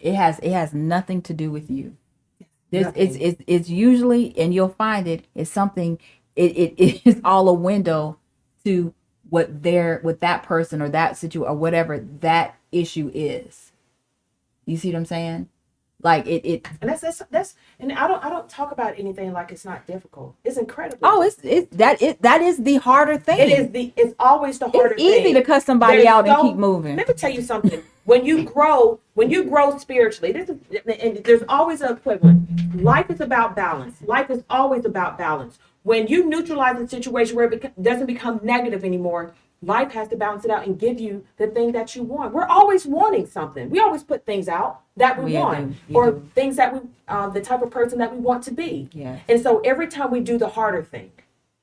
Speaker 3: It has nothing to do with you. It's usually, and you'll find it's something, it is all a window to what that person or that situation or whatever that issue is. You see what I'm saying? Like it
Speaker 1: and that's and I don't talk about anything like it's not difficult. It's incredible.
Speaker 3: Oh, that is the harder thing.
Speaker 1: It's always the harder thing.
Speaker 3: It's easy to cut somebody out and keep moving.
Speaker 1: Let me tell you something. When you grow spiritually, and there's always an equivalent. Life is about balance. Life is always about balance. When you neutralize a situation where it doesn't become negative anymore, life has to balance it out and give you the thing that you want. We're always wanting something. We always put things out that we want, or things that we, the type of person that we want to be.
Speaker 3: Yes.
Speaker 1: And so every time we do the harder thing,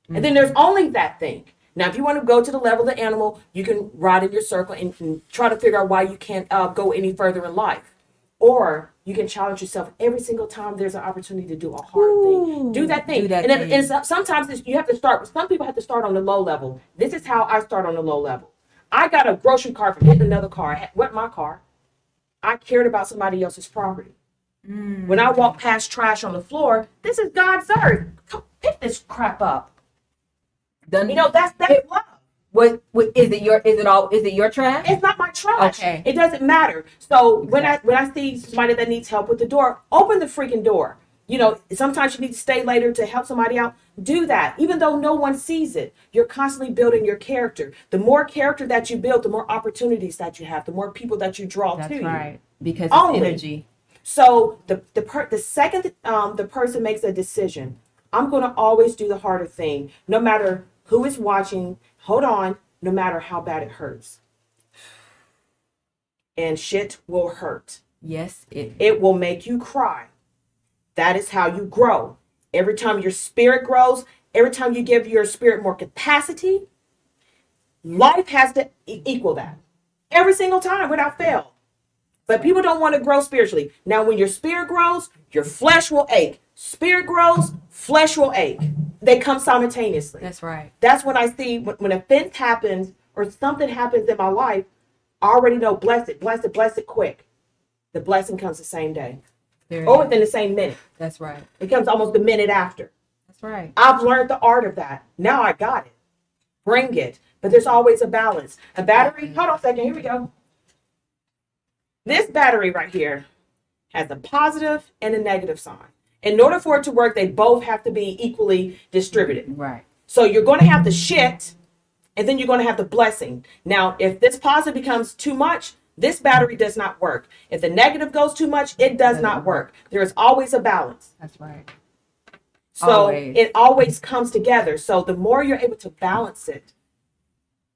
Speaker 1: and then there's only that thing. Now, if you want to go to the level of the animal, you can ride in your circle and try to figure out why you can't go any further in life. Or you can challenge yourself every single time there's an opportunity to do a hard thing. Do that thing. And sometimes you have to start. Some people have to start on the low level. This is how I start on the low level. I got a grocery cart for getting another car. What my car? I cared about somebody else's property. When I walk past trash on the floor, this is God's earth. Come pick this crap up. That's love.
Speaker 3: What is it your trash?
Speaker 1: It's not my trash.
Speaker 3: Okay.
Speaker 1: It doesn't matter. So when I see somebody that needs help with the door, open the freaking door. Sometimes you need to stay later to help somebody out. Do that. Even though no one sees it, you're constantly building your character. The more character that you build, the more opportunities that you have, the more people that you draw to you.
Speaker 3: That's right. Because it's energy.
Speaker 1: So the second the person makes a decision, I'm going to always do the harder thing, no matter who is watching. Hold on, no matter how bad it hurts. And shit will hurt.
Speaker 3: Yes,
Speaker 1: it will make you cry. That is how you grow. Every time your spirit grows, every time you give your spirit more capacity, life has to equal that. Every single time without fail. But people don't want to grow spiritually. Now, when your spirit grows, your flesh will ache. Spirit grows, flesh will ache. They come simultaneously.
Speaker 3: That's right.
Speaker 1: That's when I see when offense happens or something happens in my life, I already know bless it quick. The blessing comes the same day. Or within the same minute.
Speaker 3: That's right.
Speaker 1: It comes almost a minute after.
Speaker 3: That's right.
Speaker 1: I've learned the art of that. Now I got it. Bring it. But there's always a balance. A battery, hold on a second, here we go. This battery right here has a positive and a negative sign. In order for it to work, they both have to be equally distributed.
Speaker 3: Right.
Speaker 1: So you're going to have the shit, and then you're going to have the blessing. Now, if this positive becomes too much, this battery does not work. If the negative goes too much, it does not work. There is always a balance.
Speaker 3: That's right.
Speaker 1: So it always comes together. So the more you're able to balance it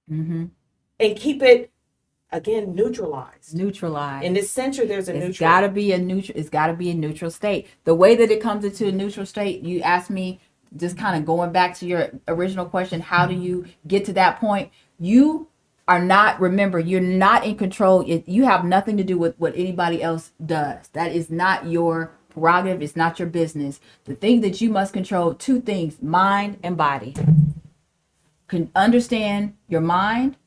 Speaker 1: and keep it, again, neutralized. In this center, there's a neutral.
Speaker 3: It's got to be a neutral state. The way that it comes into a neutral state, you asked me, just kind of going back to your original question, how do you get to that point? You are not, remember, you're not in control. You have nothing to do with what anybody else does. That is not your prerogative. It's not your business. The thing that you must control, two things, mind and body. understand your mind,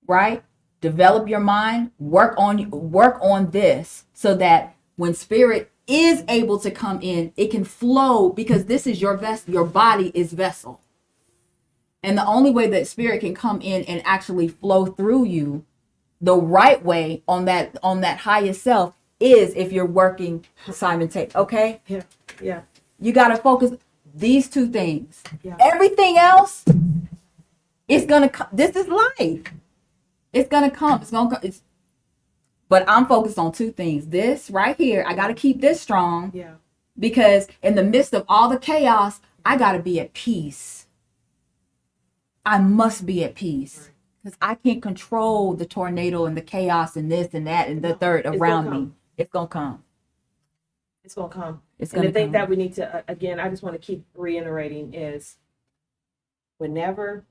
Speaker 3: right? Develop your mind, work on this so that when spirit is able to come in, it can flow, because this is your vessel. Your body is vessel. And the only way that spirit can come in and actually flow through you the right way on that highest self is if you're working simultaneously. Okay?
Speaker 1: Yeah. Yeah.
Speaker 3: You got to focus these two things.
Speaker 1: Yeah.
Speaker 3: Everything else is going to come. This is life. It's going to come. It's going to come. But I'm focused on two things. This right here, I got to keep this strong.
Speaker 1: Yeah.
Speaker 3: Because in the midst of all the chaos, I got to be at peace. I must be at peace. Because I can't control the tornado and the chaos and this and that and the third around me. It's going to come.
Speaker 1: It's going to come.
Speaker 3: It's
Speaker 1: and
Speaker 3: going
Speaker 1: the
Speaker 3: to
Speaker 1: thing
Speaker 3: come.
Speaker 1: that we need to, again, I just want to keep reiterating is whenever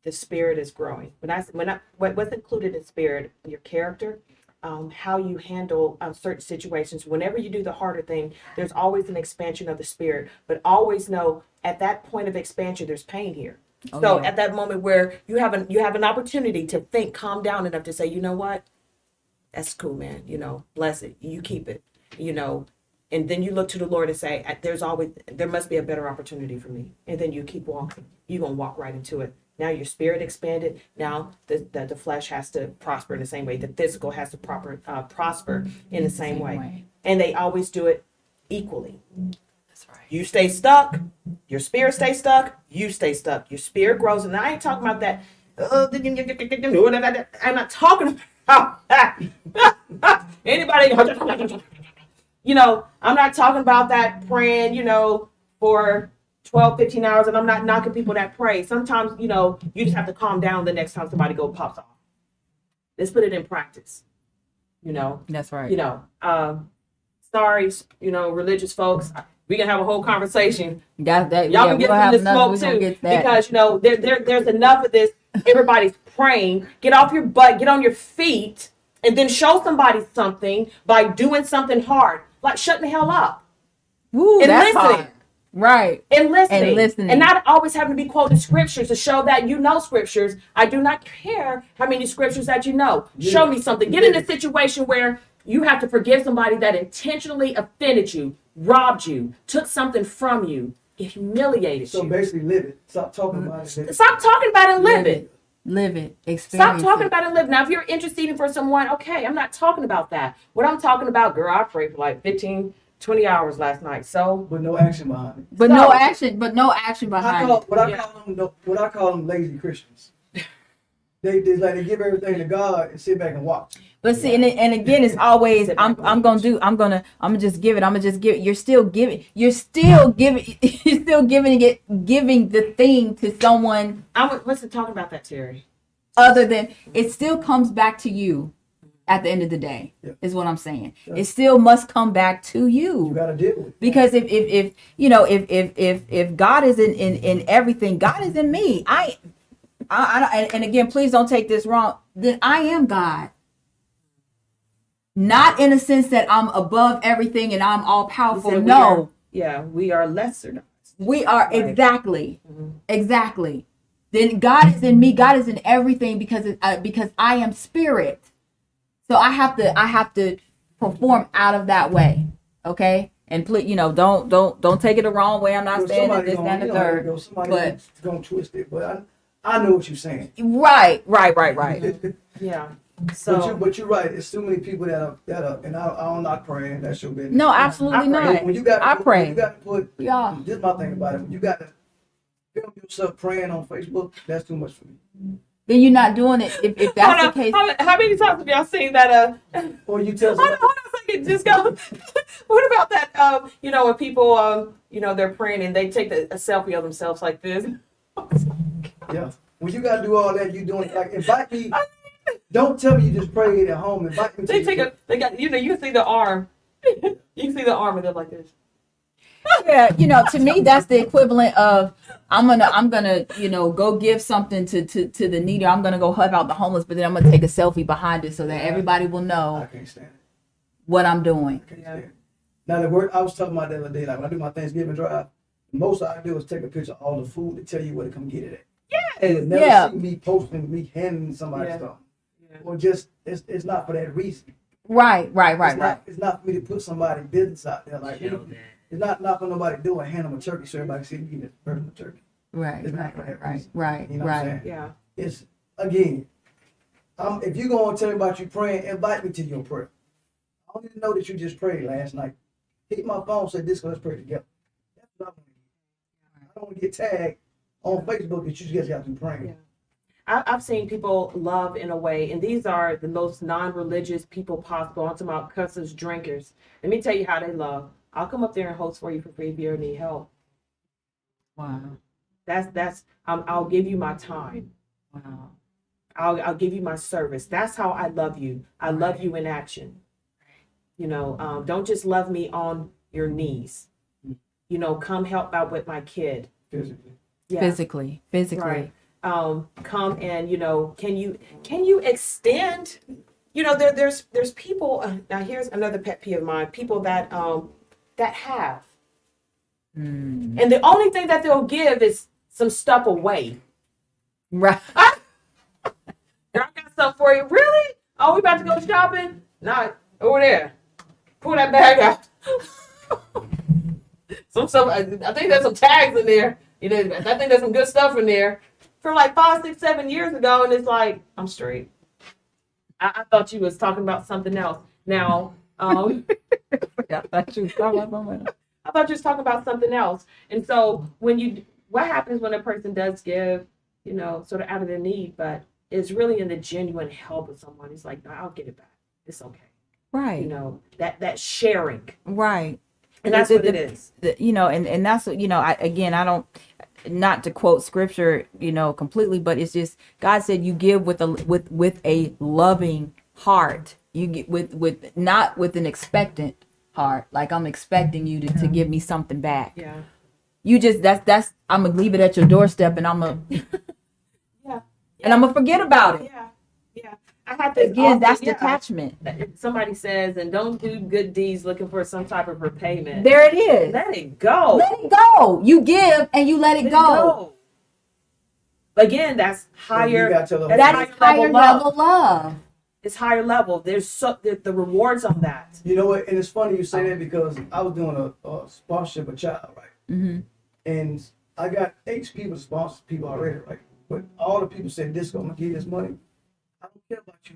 Speaker 1: the spirit is growing, what's included in spirit, your character, how you handle certain situations. Whenever you do the harder thing, there's always an expansion of the spirit, but always know at that point of expansion, there's pain here. At that moment where you have an opportunity to think, calm down enough to say, you know what, that's cool, man. Bless it. You keep it. And then you look to the Lord and say, there must be a better opportunity for me. And then you keep walking. You're gonna walk right into it. Now your spirit expanded. Now the flesh has to prosper in the same way. The physical has to prosper in the same way. And they always do it equally.
Speaker 3: That's right.
Speaker 1: You stay stuck. Your spirit stays stuck. You stay stuck. Your spirit grows. And I ain't talking about that. I'm not talking about that. Anybody? I'm not talking about that praying, for 12, 15 hours, and I'm not knocking people that pray. Sometimes, you just have to calm down the next time somebody pops off. Let's put it in practice.
Speaker 3: That's right.
Speaker 1: Sorry, religious folks. We can have a whole conversation.
Speaker 3: Y'all
Speaker 1: can get some of the smoke too, because there's enough of this. Everybody's praying. Get off your butt, get on your feet, and then show somebody something by doing something hard, like shutting the hell up.
Speaker 3: Woo,
Speaker 1: and
Speaker 3: that's
Speaker 1: listening.
Speaker 3: hard. Right.
Speaker 1: And listening. And not always having to be quoting scriptures to show that you know scriptures. I do not care how many scriptures that you know. Yeah. Show me something. Get in a situation where you have to forgive somebody that intentionally offended you, robbed you, took something from you, humiliated you.
Speaker 2: So basically live it. Stop talking about it.
Speaker 1: Stop talking about it and live it.
Speaker 3: Live it.
Speaker 1: Stop talking about it and live it. Now, if you're interceding for someone, okay, I'm not talking about that. What I'm talking about, girl, I prayed for like 15, 20 hours last night. So,
Speaker 2: but no action behind it.
Speaker 3: But no action behind it.
Speaker 2: What I call them lazy Christians. They give everything to God and sit back and watch.
Speaker 3: But see, and again, it's always I'm gonna just give it. You're still giving the thing to someone.
Speaker 1: I wasn't talking about that, Terry.
Speaker 3: Other than it still comes back to you at the end of the day, is what I'm saying. Yeah. It still must come back to you.
Speaker 2: You gotta deal with it.
Speaker 3: Because if God is in everything, God is in me. And again, please don't take this wrong. Then I am God. Not in a sense that I'm above everything and I'm all powerful. No.
Speaker 1: We are lesser.
Speaker 3: We are, right. Exactly. Then God is in me. God is in everything because I am spirit. So I have to perform out of that way. Okay. And please, don't take it the wrong way. I'm not saying that this and the third.
Speaker 2: Somebody's gonna twist it, but I know what you're saying.
Speaker 3: Right.
Speaker 1: Yeah. So,
Speaker 2: but you're right. It's too many people that are, and I'm not praying. That's your business.
Speaker 3: No, absolutely not. I pray.
Speaker 2: You got to put. Yeah. This is my thing about it. When you got to film yourself praying on Facebook, that's too much for me.
Speaker 3: Then you're not doing it. If that's the case.
Speaker 1: How many times have y'all seen that?
Speaker 2: Or you tell.
Speaker 1: Hold on a second. Just go. What about that? When people, they're praying and they take a selfie of themselves like this.
Speaker 2: Yeah. When you got to do all that, you doing like invite me. Don't tell me you just prayed at home. Invite me.
Speaker 1: They you see the arm. You see the arm and they're like this.
Speaker 3: Yeah, to me that's the equivalent of I'm gonna go give something to the needy. I'm gonna go help out the homeless, but then I'm gonna take a selfie behind it so that everybody will know
Speaker 2: I can't stand it.
Speaker 3: What I'm doing.
Speaker 2: I can't stand it. Now the word I was talking about the other day, like when I do my Thanksgiving drive, most I do is take a picture of all the food to tell you where to come get it at. You would never
Speaker 3: Yeah.
Speaker 2: see me posting, me handing somebody
Speaker 1: Yeah.
Speaker 2: stuff.
Speaker 1: Yeah.
Speaker 2: Or just, it's not for that reason.
Speaker 3: Right.
Speaker 2: It's not for me to put somebody's business out there. Like,
Speaker 1: Show that.
Speaker 2: it's not for nobody to do and hand them a turkey so everybody see me eating a turkey.
Speaker 3: Right.
Speaker 2: It's not for that reason.
Speaker 3: Right.
Speaker 2: You know what I'm saying?
Speaker 1: Yeah.
Speaker 2: It's, again, if you're going to tell me about you praying, invite me to your prayer. I don't even know that you just prayed last night. Hit my phone, say, Disco, let's pray together. That's what I want to get. I don't want to get tagged on Facebook that you just got to praying.
Speaker 1: Yeah. I've seen people love in a way, and these are the most non-religious people possible. I'm talking about cussers, drinkers. Let me tell you how they love. I'll come up there and host for you for free if you ever need help.
Speaker 3: Wow.
Speaker 1: I'll give you my time.
Speaker 3: Wow.
Speaker 1: I'll give you my service. That's how I love you. I love you in action. You know, don't just love me on your knees. You know, come help out with my kid.
Speaker 2: Physically.
Speaker 1: Yeah.
Speaker 3: Physically.
Speaker 1: Right. Come and, you know, can you extend, you know, there's people, now here's another pet peeve of mine, people that have, and the only thing that they'll give is some stuff away.
Speaker 3: Right.
Speaker 1: I got something for you. Really? Oh, we about to go shopping? Nah, over there. Pull that bag out. Some stuff, I think there's some tags in there. You know, I think there's some good stuff in there. From like 5, 6, 7 years ago, and it's like, I'm straight. I thought you was talking about something else. Now,
Speaker 3: I thought you was talking about something else.
Speaker 1: I thought you was talking about something else. And so what happens when a person does give, you know, sort of out of their need, but it's really in the genuine help of someone. It's like, no, I'll get it back. It's okay.
Speaker 3: Right.
Speaker 1: You know, that sharing.
Speaker 3: Right.
Speaker 1: And that's what it is.
Speaker 3: You know, and that's what, you know, I don't, not to quote scripture, you know, completely, but it's just God said you give with a loving heart. You get with not with an expectant heart, like I'm expecting you to give me something back.
Speaker 1: Yeah.
Speaker 3: You just that's I'm gonna leave it at your doorstep, and I'm gonna
Speaker 1: Yeah.
Speaker 3: and I'm gonna forget about it.
Speaker 1: Yeah. Yeah. I had this
Speaker 3: Again, that's
Speaker 1: yeah.
Speaker 3: detachment.
Speaker 1: Somebody says, and don't do good deeds looking for some type of repayment.
Speaker 3: There it is.
Speaker 1: Let it go.
Speaker 3: Let it go. You give and you let it go.
Speaker 1: Again, that's higher.
Speaker 2: You gotta tell them-
Speaker 3: That is higher level love.
Speaker 1: It's higher level. There's the rewards on that.
Speaker 2: You know what? And it's funny you say that because I was doing a sponsorship of child, right?
Speaker 3: Mm-hmm.
Speaker 2: And I got 8 people to sponsor people already, right? But all the people said, Disco, I'm gonna give you this money. I don't care about you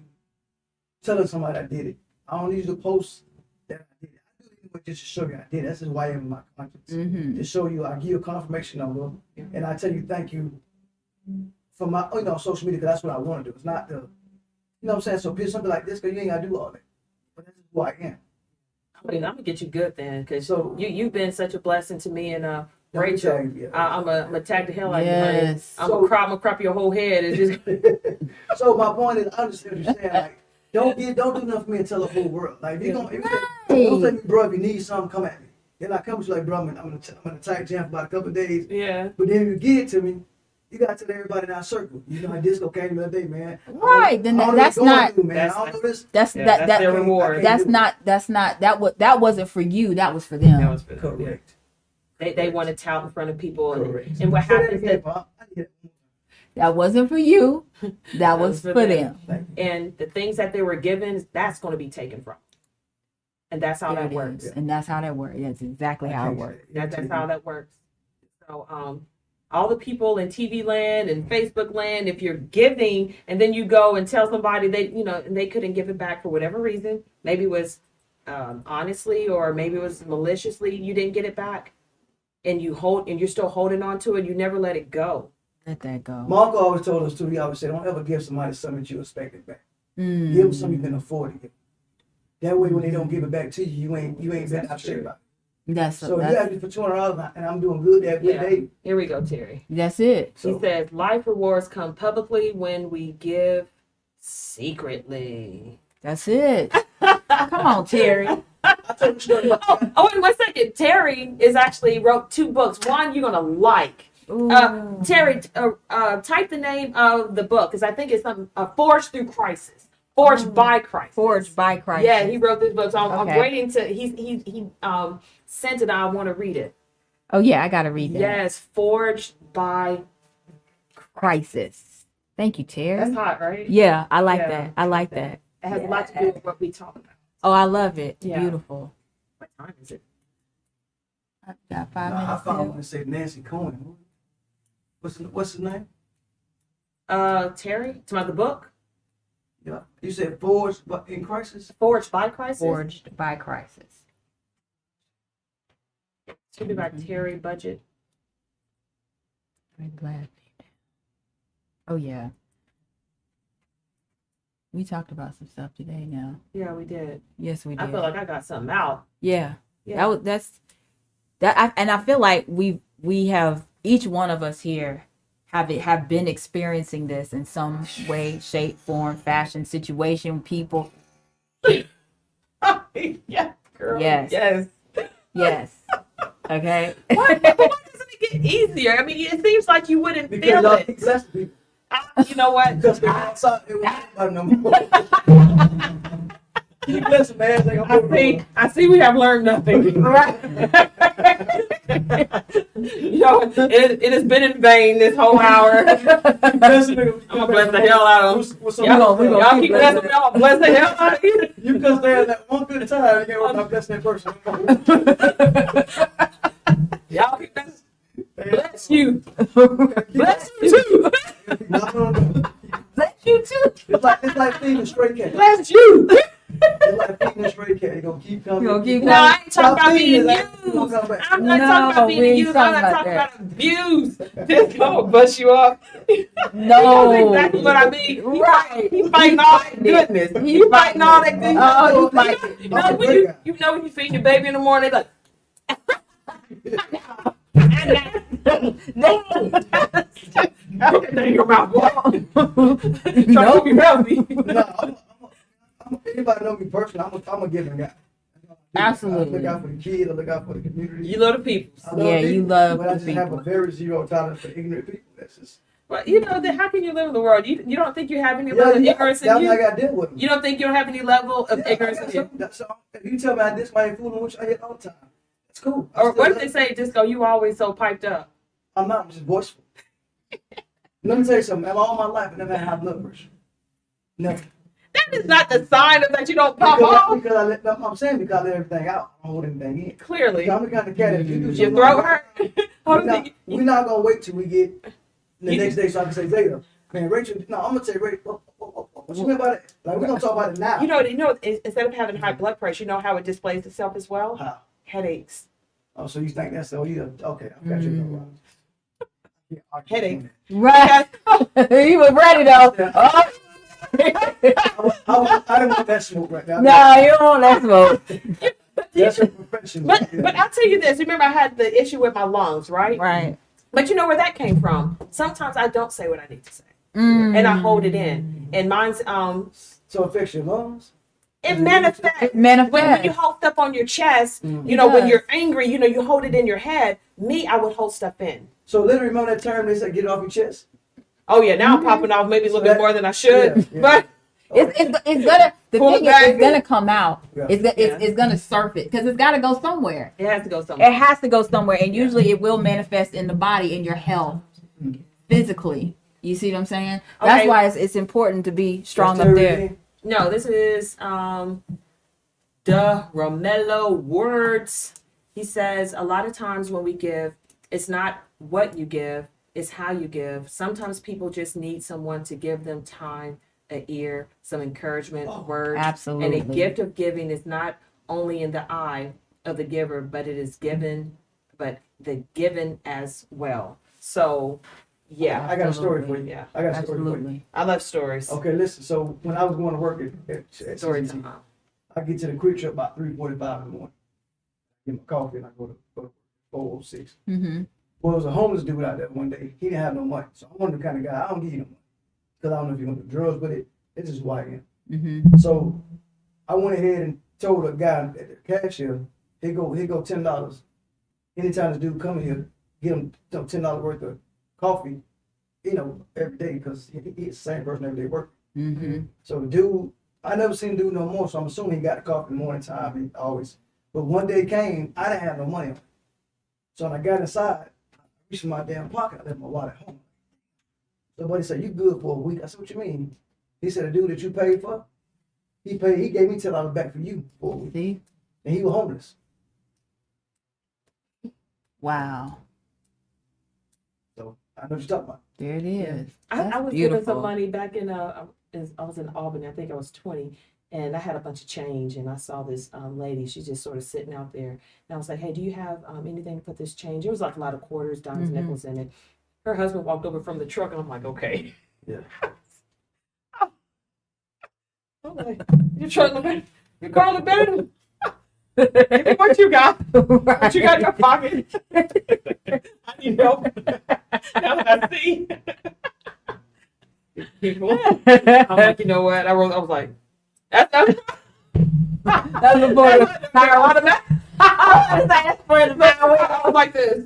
Speaker 2: telling somebody I did it. I don't need you to post that I did it. I do it anyway just to show you I did it. That's just why I am in my conscience.
Speaker 3: Mm-hmm.
Speaker 2: To show you, I give you a confirmation number, and I tell you thank you for my, you know, social media, because that's what I want to do. It's not the, you know what I'm saying? So if it's something like this, because you ain't got to do all that. But that's who I am.
Speaker 1: I mean, I'm gonna get you good then, because
Speaker 2: So-
Speaker 1: you've been such a blessing to me and
Speaker 2: Let me
Speaker 1: Rachel.
Speaker 2: tell you,
Speaker 1: I'm gonna tag the hell out of you,
Speaker 3: Yes.
Speaker 1: honey. I'm gonna crop your whole head. It's just
Speaker 2: So my point is, I understand what you're saying. Like, don't do nothing for me and tell the whole world. Like, if you gonna, don't say me, bro, if you need something, come at me. Then I come to you like, bro, I'm gonna type jam for about a couple of days.
Speaker 1: yeah.
Speaker 2: But then when you get it to me, you gotta tell everybody in our circle. You know how Disco came the other day, man.
Speaker 3: Right, then
Speaker 2: I don't know
Speaker 3: that's
Speaker 2: what's going
Speaker 3: not-
Speaker 2: through, man.
Speaker 1: that's-
Speaker 2: I don't know this.
Speaker 3: That's
Speaker 1: Yeah,
Speaker 3: that
Speaker 1: that's their
Speaker 3: that
Speaker 1: reward.
Speaker 3: that wasn't for you. That was for them.
Speaker 1: That was for them.
Speaker 2: Correct.
Speaker 1: They want to tout in front of people,
Speaker 2: Correct.
Speaker 1: and what
Speaker 2: Say that
Speaker 1: happens
Speaker 2: again,
Speaker 1: is,
Speaker 2: Pop. I need it.
Speaker 3: That wasn't for you. That was for them.
Speaker 2: Thank you.
Speaker 1: and the things that they were given, that's going to be taken from, and that's how
Speaker 3: There
Speaker 1: that
Speaker 3: it
Speaker 1: works.
Speaker 3: is. And that's how that works. That's exactly how it works.
Speaker 1: That's how that works. So, all the people in TV land and Facebook land, if you're giving and then you go and tell somebody and they couldn't give it back for whatever reason, maybe it was honestly or maybe it was maliciously, you didn't get it back, and you're still holding on to it. You never let it go.
Speaker 3: Let that go.
Speaker 2: My uncle always told us too. He always said, "Don't ever give somebody something that you expected back.
Speaker 3: Mm.
Speaker 2: Give them something you can afford to give. That way, when they don't give it back to you, you ain't been out shit about it.
Speaker 3: That's
Speaker 2: So you asked me for $200, and I'm doing good that
Speaker 1: Yeah.
Speaker 2: day.
Speaker 1: Here we go, Terry.
Speaker 3: that's it.
Speaker 1: She
Speaker 2: So
Speaker 1: says, life rewards come publicly when we give secretly.
Speaker 3: That's it. Come on, Terry.
Speaker 2: I told you story about
Speaker 1: Wait 1 second. Terry wrote 2 books. One you're gonna like.
Speaker 3: Ooh.
Speaker 1: Terry, type the name of the book, because I think it's something Forged Through Crisis. Forged by Crisis.
Speaker 3: Forged by Christ.
Speaker 1: Yeah, he wrote this book. So I'm
Speaker 3: Okay.
Speaker 1: waiting to he sent it. I want to read it.
Speaker 3: Oh yeah, I gotta read that.
Speaker 1: Yes, Forged by
Speaker 3: crisis. Thank you, Terry.
Speaker 1: That's hot, right?
Speaker 3: Yeah, I like
Speaker 1: Yeah,
Speaker 3: that. I like that.
Speaker 1: It has a lot to do with what we talk about.
Speaker 3: Oh, I love it.
Speaker 1: Yeah.
Speaker 3: Beautiful.
Speaker 1: What time is it?
Speaker 3: I got 5
Speaker 2: I
Speaker 3: minutes.
Speaker 2: found one that said Nancy Cohen. What's his name?
Speaker 1: Terry, to the book,
Speaker 2: Yeah, you said Forged but in Crisis.
Speaker 1: Forged by Crisis.
Speaker 3: Forged by Crisis.
Speaker 1: It's gonna be by Terry Budget.
Speaker 3: I'm glad. Oh yeah. We talked about some stuff today now.
Speaker 1: Yeah, we did.
Speaker 3: Yes, we did.
Speaker 1: I feel like I got something out.
Speaker 3: Yeah.
Speaker 1: Yeah.
Speaker 3: And I feel like we have, each one of us here have been experiencing this in some way, shape, form, fashion, situation, people.
Speaker 1: Yeah, girl.
Speaker 3: Yes.
Speaker 1: Yes.
Speaker 3: Yes. Okay.
Speaker 1: Why doesn't it get easier? I mean, it seems like you wouldn't
Speaker 2: Because
Speaker 1: feel
Speaker 2: y'all
Speaker 1: it.
Speaker 2: keep blessing people.
Speaker 1: You know what?
Speaker 2: Because we outside, it was no more. Keep blessing, man. They gonna put it
Speaker 1: I see we have learned nothing.
Speaker 3: Right.
Speaker 1: You know, it has been in vain this whole hour.
Speaker 2: on. Blessing, nigga.
Speaker 1: I'm gonna bless the hell out of them.
Speaker 2: What's
Speaker 1: Y'all keep blessing me, I'm gonna bless the hell out of you.
Speaker 2: You can stay at that one good time. You can't work on blessing that person.
Speaker 1: Y'all keep blessing. Bless you. Bless you too.
Speaker 3: Bless you too.
Speaker 2: It's like feeding a stray cat.
Speaker 1: Bless you.
Speaker 2: It's like feeding a stray cat. They're gonna keep coming.
Speaker 3: You gonna keep
Speaker 1: No, I ain't talking about being
Speaker 2: Stop
Speaker 1: used.
Speaker 2: feeding it, like,
Speaker 1: I'm not
Speaker 3: No,
Speaker 1: talking about
Speaker 3: we
Speaker 1: being
Speaker 3: ain't
Speaker 1: used. I'm
Speaker 3: talking
Speaker 1: not
Speaker 3: about
Speaker 1: talking
Speaker 3: that.
Speaker 1: about abuse. Just gonna bust you up.
Speaker 3: No.
Speaker 1: That's exactly what I mean.
Speaker 3: Right.
Speaker 1: He fighting all that goodness. He fighting all that goodness.
Speaker 3: Oh, he fighting.
Speaker 1: You know when you know when you feed your baby in the morning, like. Get your mouth. Try to be healthy.
Speaker 2: No, anybody know me personally, I'm a giving guy.
Speaker 3: Absolutely.
Speaker 2: I look out for the kids, I look out for the community.
Speaker 1: You love the people.
Speaker 2: I love
Speaker 3: Yeah,
Speaker 2: people,
Speaker 3: you love
Speaker 2: but I
Speaker 3: the
Speaker 2: just have a
Speaker 3: people.
Speaker 2: very zero tolerance for ignorant people. That's just
Speaker 1: But you know, how can you live in the world? You don't think you have any level of ignorance in
Speaker 2: that's
Speaker 1: you?
Speaker 2: what I got to deal with them.
Speaker 1: You don't think you don't have any level of ignorance in you?
Speaker 2: So if you tell me I this my fooling, which I hit all the time. It's cool.
Speaker 1: Or what if they say, Disco, you always so piped up?
Speaker 2: I'm not, I'm just boisterous. Let me tell you something. All my life, I never had high blood pressure. Never.
Speaker 1: That is not the sign of that you don't pop off.
Speaker 2: Because I let, no, I'm saying because I let everything out. I don't hold anything in.
Speaker 1: Clearly.
Speaker 2: I'm the kind of cat that if you do
Speaker 1: Your
Speaker 2: something
Speaker 1: throat
Speaker 2: like
Speaker 1: hurt?
Speaker 2: that, we're not going to wait till we get the
Speaker 1: You-
Speaker 2: next day so I can say later. Man, Rachel, no, I'm going to say, Rachel, what you mean about it? Like, we're going to talk about it now.
Speaker 1: You know, instead of having high blood pressure, you know how it displays itself as well?
Speaker 2: How?
Speaker 1: Headaches.
Speaker 2: Oh, so you think that's, oh, you, okay, I got you. Yeah, I can't
Speaker 1: Headache.
Speaker 2: do
Speaker 3: Right. He was ready though.
Speaker 2: Yeah.
Speaker 3: Oh.
Speaker 2: I didn't want that smoke right now.
Speaker 3: No, you don't want that smoke.
Speaker 2: That's a professional.
Speaker 1: But I'll tell you this. Remember, I had the issue with my lungs, right?
Speaker 3: Right.
Speaker 1: But you know where that came from? Sometimes I don't say what I need to say.
Speaker 3: Mm.
Speaker 1: And I hold it in. And mine's,
Speaker 2: So it affects your lungs?
Speaker 1: it manifests.
Speaker 3: It manifests.
Speaker 1: When you hold stuff on your chest, you know, when you're angry, you know, you hold it in your head. Me, I would hold stuff in.
Speaker 2: So literally, remember that term they said, get it off your chest?
Speaker 1: Oh, yeah, now I'm popping off maybe a little bit more than I should.
Speaker 2: Yeah.
Speaker 1: But
Speaker 3: It's gonna, the
Speaker 1: Pull
Speaker 3: thing
Speaker 1: it
Speaker 3: is,
Speaker 1: back.
Speaker 3: it's gonna come out.
Speaker 2: Yeah.
Speaker 3: It's gonna surface because it's gotta go somewhere.
Speaker 1: it has to go somewhere.
Speaker 3: It has to go somewhere, and usually it will manifest in the body, in your health, physically. You see what I'm saying? That's
Speaker 1: Okay.
Speaker 3: why it's important to be strong
Speaker 2: That's
Speaker 3: up
Speaker 2: the
Speaker 3: there.
Speaker 2: everything.
Speaker 1: No, this is Romello Words. He says a lot of times when we give, it's not what you give, it's how you give. Sometimes people just need someone to give them time, an ear, some encouragement, words.
Speaker 3: Absolutely.
Speaker 1: And a gift of giving is not only in the eye of the giver, but it is given, but the given as well. So, yeah,
Speaker 2: I got a story for you.
Speaker 1: Yeah.
Speaker 2: I got a story for you.
Speaker 3: Absolutely.
Speaker 1: I love stories.
Speaker 2: Okay, listen. So when I was going to work at
Speaker 1: Story
Speaker 2: CCC,
Speaker 1: time.
Speaker 2: I get to the quick trip about 3:45 in the morning. Get my coffee and I go to 406.
Speaker 3: Mm-hmm.
Speaker 2: Well, there was a homeless dude out there one day. He didn't have no money. So I'm one of the kind of guy, I don't give you no money. Because I don't know if you're going to do drugs with it. It's just who I am.
Speaker 3: Mm-hmm.
Speaker 2: So I went ahead and told the guy at the cashier, he go $10. Anytime this dude come in here, get him $10 worth of coffee, you know, every day because he's the same person every day working.
Speaker 3: Mm-hmm.
Speaker 2: So the dude, I never seen the dude no more, so I'm assuming he got the coffee in the morning time, he always. But one day came, I didn't have no money on me. So when I got inside, I reached in my damn pocket, I left my wallet at home. So buddy said, you good for a week. I said, what you mean? He said, the dude that you paid for, he gave me $10 back for you for a week.
Speaker 3: See?
Speaker 2: And he was homeless.
Speaker 3: Wow.
Speaker 2: So I know what you're talking about.
Speaker 3: There it is.
Speaker 1: I was
Speaker 3: beautiful.
Speaker 1: giving some money back I was in Albany. I think I was 20, and I had a bunch of change, and I saw this lady. She's just sort of sitting out there, and I was like, "Hey, do you have anything to put this change?" It was like a lot of quarters, dimes, nickels in it. Her husband walked over from the truck, and I'm like, "Okay."
Speaker 2: Yeah.
Speaker 1: I'm like, "Your truck look better. Your car look better. Give me what you got. What you got in your pocket. I need help." Now that I see people, I'm like, you know what? I was like, that's
Speaker 3: That's the boy.
Speaker 1: I was like this.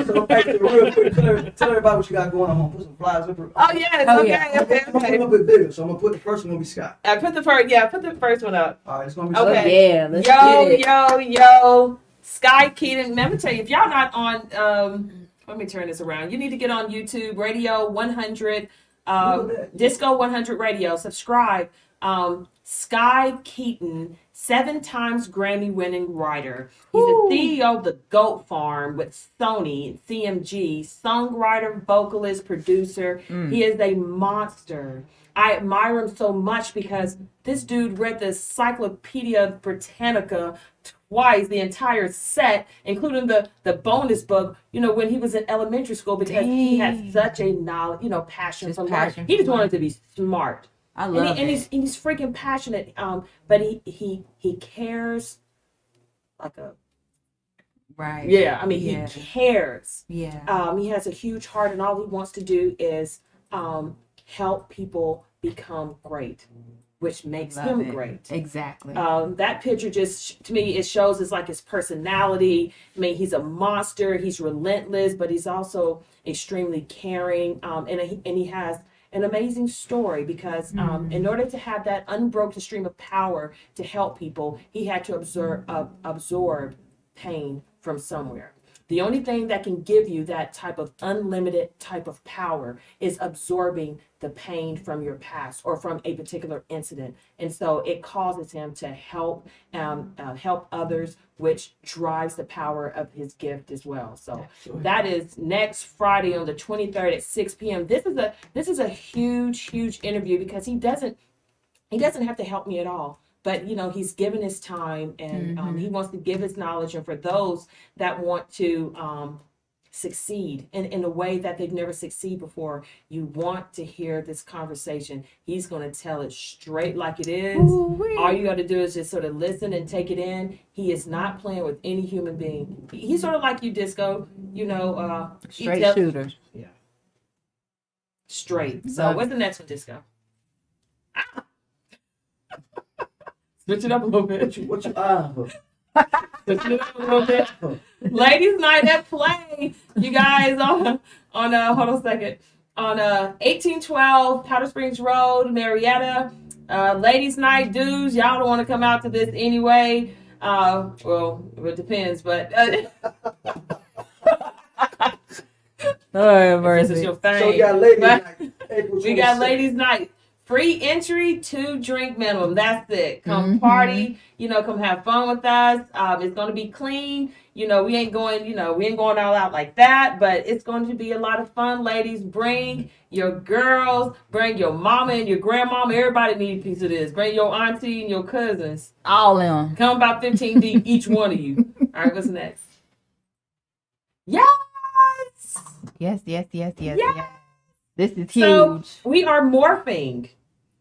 Speaker 2: So actually, real quick, tell everybody what you got going on. I'm gonna put some flyers up.
Speaker 1: Oh yes,
Speaker 3: Oh,
Speaker 1: okay,
Speaker 3: yeah.
Speaker 1: okay,
Speaker 2: I'm gonna put
Speaker 1: okay.
Speaker 2: a little bit bigger, so I'm gonna put the first one gonna be Scott.
Speaker 1: I put the first one up.
Speaker 2: All right, it's gonna be
Speaker 1: Okay.
Speaker 2: Scott.
Speaker 3: Yeah, let's get it.
Speaker 1: Yo, Sky Keaton. Let me tell you, if y'all not on, let me turn this around. You need to get on YouTube, Radio 100, DISCO100 Radio. Subscribe. Sky Keaton, 7 times Grammy-winning writer. He's the CEO of the Goat Farm with Sony, CMG, songwriter, vocalist, producer. He is a monster. I admire him so much because this dude read the Encyclopedia Britannica twice, the entire set, including the bonus book, when he was in elementary school, because he had such a knowledge, passion for life. He just wanted to be smart.
Speaker 3: I love it.
Speaker 1: And he's freaking passionate. But he cares like a
Speaker 3: Right.
Speaker 1: yeah. I mean,
Speaker 3: Yeah.
Speaker 1: he cares.
Speaker 3: Yeah.
Speaker 1: He has a huge heart, and all he wants to do is help people become great, which makes
Speaker 3: Love
Speaker 1: him
Speaker 3: it.
Speaker 1: great.
Speaker 3: Exactly.
Speaker 1: That picture just, to me, it shows it's like his personality. I mean, he's a monster. He's relentless, but he's also extremely caring. And he has an amazing story because in order to have that unbroken stream of power to help people, he had to absorb pain from somewhere. The only thing that can give you that type of unlimited type of power is absorbing the pain from your past or from a particular incident. And so it causes him to help others, which drives the power of his gift as well. So that is next Friday on the 23rd at 6 p.m. This is a huge interview because he doesn't have to help me at all. But, he's given his time and he wants to give his knowledge. And for those that want to succeed in a way that they've never succeeded before, you want to hear this conversation. He's going to tell it straight like it is.
Speaker 3: Ooh-wee.
Speaker 1: All you got to do is just sort of listen and take it in. He is not playing with any human being. He's sort of like you, Disco,
Speaker 3: Straight shooter.
Speaker 1: Yeah. Straight. So
Speaker 3: Love
Speaker 1: what's the next one, Disco? Switch it up a little bit.
Speaker 2: What you eyeing for?
Speaker 1: Switch it up a little bit. Ladies' night at play. You guys on hold on a second. On 1812 Powder Springs Road, Marietta. Ladies' night, dudes. Y'all don't want to come out to this anyway. Well, it depends, but this is your thing.
Speaker 2: So we got ladies
Speaker 1: But
Speaker 2: night. April
Speaker 1: we got
Speaker 2: 26th.
Speaker 1: ladies' night. Free entry, 2 drink minimum. That's it. Come party, come have fun with us. It's going to be clean. We ain't going all out like that, but it's going to be a lot of fun. Ladies, bring your girls, bring your mama and your grandmama. Everybody needs a piece of this. Bring your auntie and your cousins.
Speaker 3: All in them.
Speaker 1: Come about 15 deep, each one of you. All right, what's next? Yes!
Speaker 3: Yes.
Speaker 1: Yes!
Speaker 3: This is
Speaker 1: So
Speaker 3: huge.
Speaker 1: we are morphing.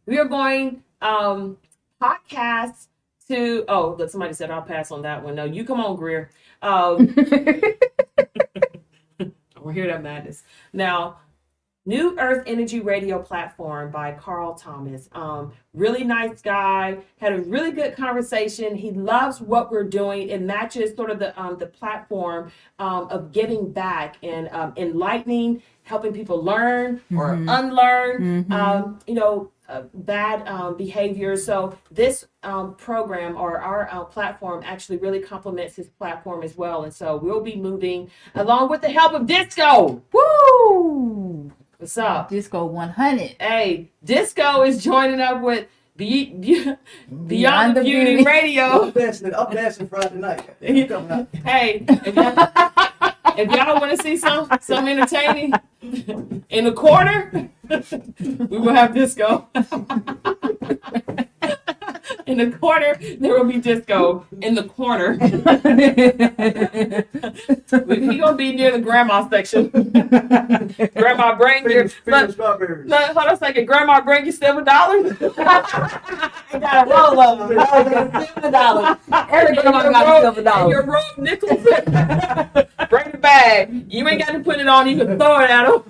Speaker 1: We are going podcast to. Oh, look, somebody said I'll pass on that one. No, you come on, Greer. We'll hear that madness. Now, New Earth Energy Radio platform by Carl Thomas. Really nice guy. Had a really good conversation. He loves what we're doing. It matches sort of the platform of giving back and enlightening, helping people learn or unlearn. bad behavior. So this program or our platform actually really complements his platform as well. And so we'll be moving along with the help of Disco.
Speaker 3: Woo!
Speaker 1: What's up?
Speaker 3: DISCO100.
Speaker 1: Hey, Disco is joining up with Beyond the Beauty Radio.
Speaker 2: I'm dancing Friday night.
Speaker 1: Hey, if y'all want to see some entertaining in the corner, we will have Disco. In the corner, there will be Disco. In the corner, he gonna be near the grandma section. Grandma, bring your
Speaker 2: strawberries.
Speaker 1: look, hold on a second. Grandma, bring your $7. I got a roll of them. $7.
Speaker 3: Every grandma got $7.
Speaker 1: Your roll of nickels. Bring the bag. You ain't got to put it on. You can throw it at them.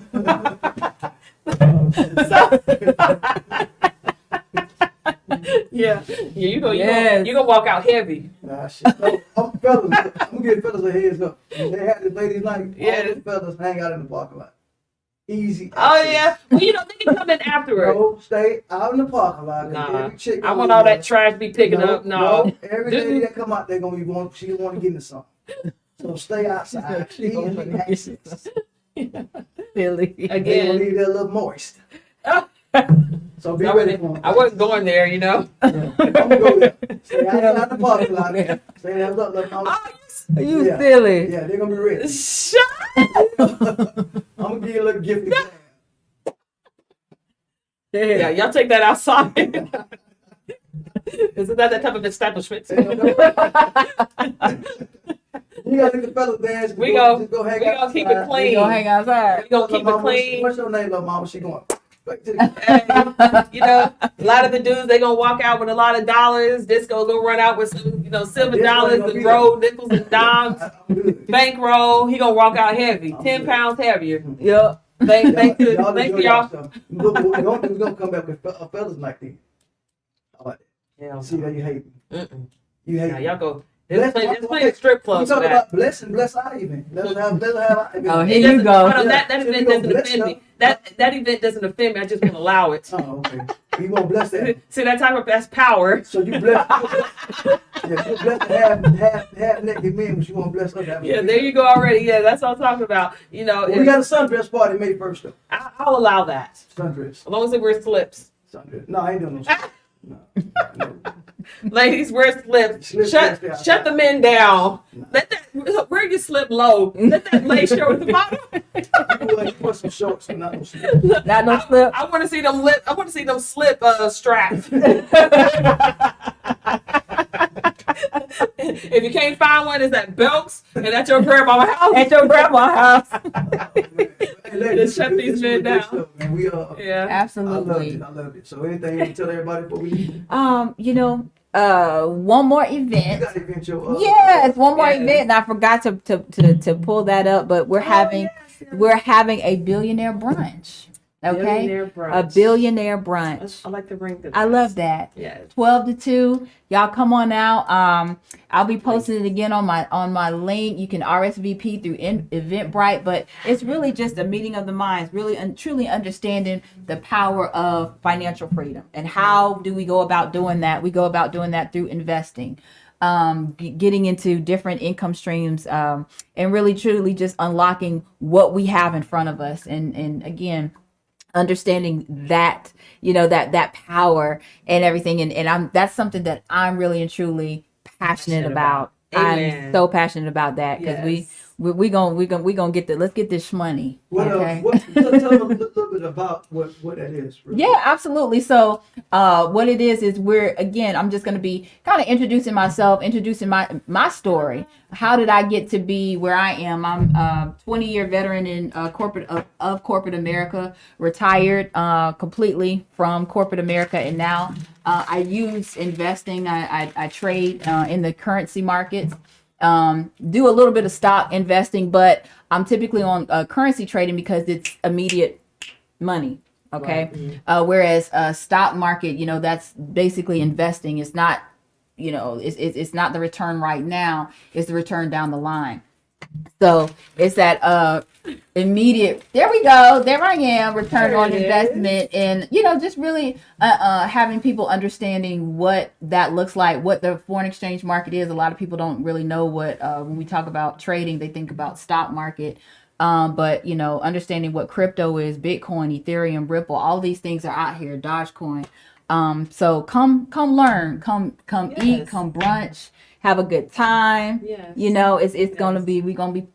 Speaker 1: Yeah, you gonna walk out heavy.
Speaker 2: Nah, shit. No, fellas, I'm gonna give fellas a heads up. When they had the ladies night, all the fellas hang out in the parking lot. Easy.
Speaker 1: Oh yeah, well they can come in afterwards.
Speaker 2: No, stay out in the parking lot.
Speaker 1: Nah,
Speaker 2: every chick
Speaker 1: I want all that trash to be picking up. No,
Speaker 2: every lady that come out, they're gonna be she want to get into something. So stay outside. Easy access.
Speaker 3: Silly.
Speaker 1: Again.
Speaker 2: They gonna leave that a little moist. So be ready for them.
Speaker 1: I wasn't going there,
Speaker 2: Yeah. I'm gonna go there. Stay outside the parking lot. Stay there. Look.
Speaker 3: You silly.
Speaker 2: Yeah, they're gonna be ready.
Speaker 1: Shut
Speaker 2: I'm gonna give you a little gift exam.
Speaker 1: Yeah, y'all take that outside. Isn't that type of establishment?
Speaker 2: You gotta leave the fellas dance.
Speaker 1: We
Speaker 2: go
Speaker 1: gonna keep it clean.
Speaker 3: We gonna hang outside.
Speaker 1: We gonna keep it clean.
Speaker 2: What's your name, little mama? She going.
Speaker 1: Hey, a lot of the dudes they gonna walk out with a lot of dollars. Disco gonna run out with some, $7 and roll nickels and dimes, bankroll. He gonna walk out heavy, 10 pounds heavier.
Speaker 3: Yep.
Speaker 1: Thank you, y'all.
Speaker 2: We're gonna come back with fellas like these. I like that.
Speaker 1: Yeah.
Speaker 2: See that you hate me.
Speaker 1: Mm-mm.
Speaker 2: You hate
Speaker 1: Now
Speaker 2: me.
Speaker 1: y'all go. There's plenty of strip
Speaker 2: We
Speaker 1: clubs.
Speaker 2: talk
Speaker 1: for that.
Speaker 2: about bless Ivan. Let us have Ivan.
Speaker 3: Oh,
Speaker 1: It
Speaker 3: here you
Speaker 1: doesn't-
Speaker 3: go.
Speaker 1: hold on, that
Speaker 2: So
Speaker 1: event
Speaker 2: you gonna
Speaker 1: doesn't
Speaker 2: bless
Speaker 1: offend
Speaker 2: them?
Speaker 1: me. That event doesn't offend me. I just won't allow it.
Speaker 2: Oh, okay. You won't bless that.
Speaker 1: See that type of that's power.
Speaker 2: So you bless. Yeah, you bless the half naked men, but you won't bless us.
Speaker 1: Yeah, there you go already. Yeah, that's what I'm talking about.
Speaker 2: Well, we got a sundress party May 1st though.
Speaker 1: I'll allow that
Speaker 2: Sundress.
Speaker 1: as long as it wears slips.
Speaker 2: Sundress. No, I ain't doing no sundress. No.
Speaker 1: Ladies, wear slips.
Speaker 2: Slips,
Speaker 1: Shut
Speaker 2: yes,
Speaker 1: shut the men down. Let that wear your slip low. Let that lace show at the bottom.
Speaker 2: You put some shorts, but not no slips.
Speaker 3: Not no slip.
Speaker 1: I want to see them I want to see them slip straps. If you can't find one, it's at Belk's and at your grandma's house.
Speaker 3: At your grandma's house.
Speaker 2: Hey, ladies,
Speaker 1: Shut these men
Speaker 2: this
Speaker 1: down.
Speaker 2: stuff, man. We are.
Speaker 1: Yeah.
Speaker 3: Absolutely.
Speaker 2: I loved it. So anything you can tell everybody before we leave?
Speaker 3: One more
Speaker 2: You
Speaker 3: event.
Speaker 2: got to event your.
Speaker 3: Yes, one more
Speaker 1: Yes.
Speaker 3: event, and I forgot to pull that up. But we're having a billionaire brunch. Okay,
Speaker 1: Billionaire
Speaker 3: a
Speaker 1: brunch.
Speaker 3: billionaire brunch.
Speaker 1: I like the ring.
Speaker 3: I love that.
Speaker 1: Yeah.
Speaker 3: 12 to 2. Y'all come on out. I'll be posting it again on my link. You can RSVP through Eventbrite, but it's really just a meeting of the minds, really and truly understanding the power of financial freedom. And how do we go about doing that? We go about doing that through investing. Getting into different income streams, and really truly just unlocking what we have in front of us. And again, understanding that, that power and everything. And that's something that I'm really and truly passionate about.
Speaker 1: Amen.
Speaker 3: I'm so passionate about that because
Speaker 1: Yes.
Speaker 3: we gonna get let's get this money. Okay.
Speaker 2: Tell them a little bit about what that is. Really.
Speaker 3: Yeah, absolutely. So, what it is I'm just going to be kind of introducing myself, introducing my story. How did I get to be where I am? I'm a 20-year veteran in corporate America, retired completely from corporate America, and now I use investing. I trade in the currency markets. Do a little bit of stock investing, but I'm typically on currency trading because it's immediate money. Okay.
Speaker 1: Right.
Speaker 3: Whereas stock market, that's basically investing. It's not, it's not the return right now. It's the return down the line. So it's that immediate, there we go, there I am, return
Speaker 1: There
Speaker 3: on
Speaker 1: it is.
Speaker 3: investment, and just really having people understanding what that looks like, what the foreign exchange market is. A lot of people don't really know what when we talk about trading, they think about stock market. But understanding what crypto is, Bitcoin, Ethereum, Ripple, all these things are out here, Dogecoin. So come learn, come
Speaker 1: Yes.
Speaker 3: eat, come brunch, have a good time.
Speaker 1: Yes.
Speaker 3: It's gonna be, we're gonna be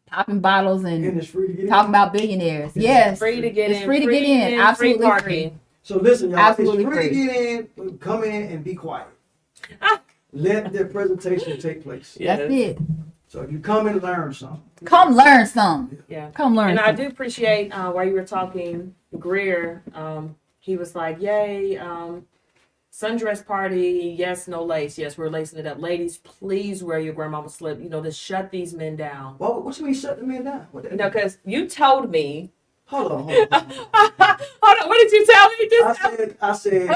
Speaker 3: popping bottles
Speaker 2: And
Speaker 3: and
Speaker 2: it's free to get
Speaker 3: talking
Speaker 2: in.
Speaker 3: about billionaires. Yes.
Speaker 1: Free to get
Speaker 3: It's
Speaker 1: in.
Speaker 3: free to get in.
Speaker 1: Free
Speaker 3: Absolutely free.
Speaker 1: parking.
Speaker 2: So listen, y'all,
Speaker 3: Absolutely
Speaker 2: it's free to
Speaker 3: free.
Speaker 2: get in. Come in and be quiet.
Speaker 1: Ah.
Speaker 2: Let the presentation take place.
Speaker 1: Yeah.
Speaker 3: That's it.
Speaker 2: So if you come and learn something,
Speaker 3: Come learn some.
Speaker 1: Yeah.
Speaker 3: Come learn
Speaker 1: And I
Speaker 3: something.
Speaker 1: do appreciate while you were talking, Greer, he was like, yay, sundress party, yes, no lace. Yes, we're lacing it up. Ladies, please wear your grandmama slip, to shut these men down.
Speaker 2: what you mean shut the men down? What that-
Speaker 1: Because you told me.
Speaker 2: Hold on.
Speaker 1: Hold on, what did you tell me?
Speaker 2: I said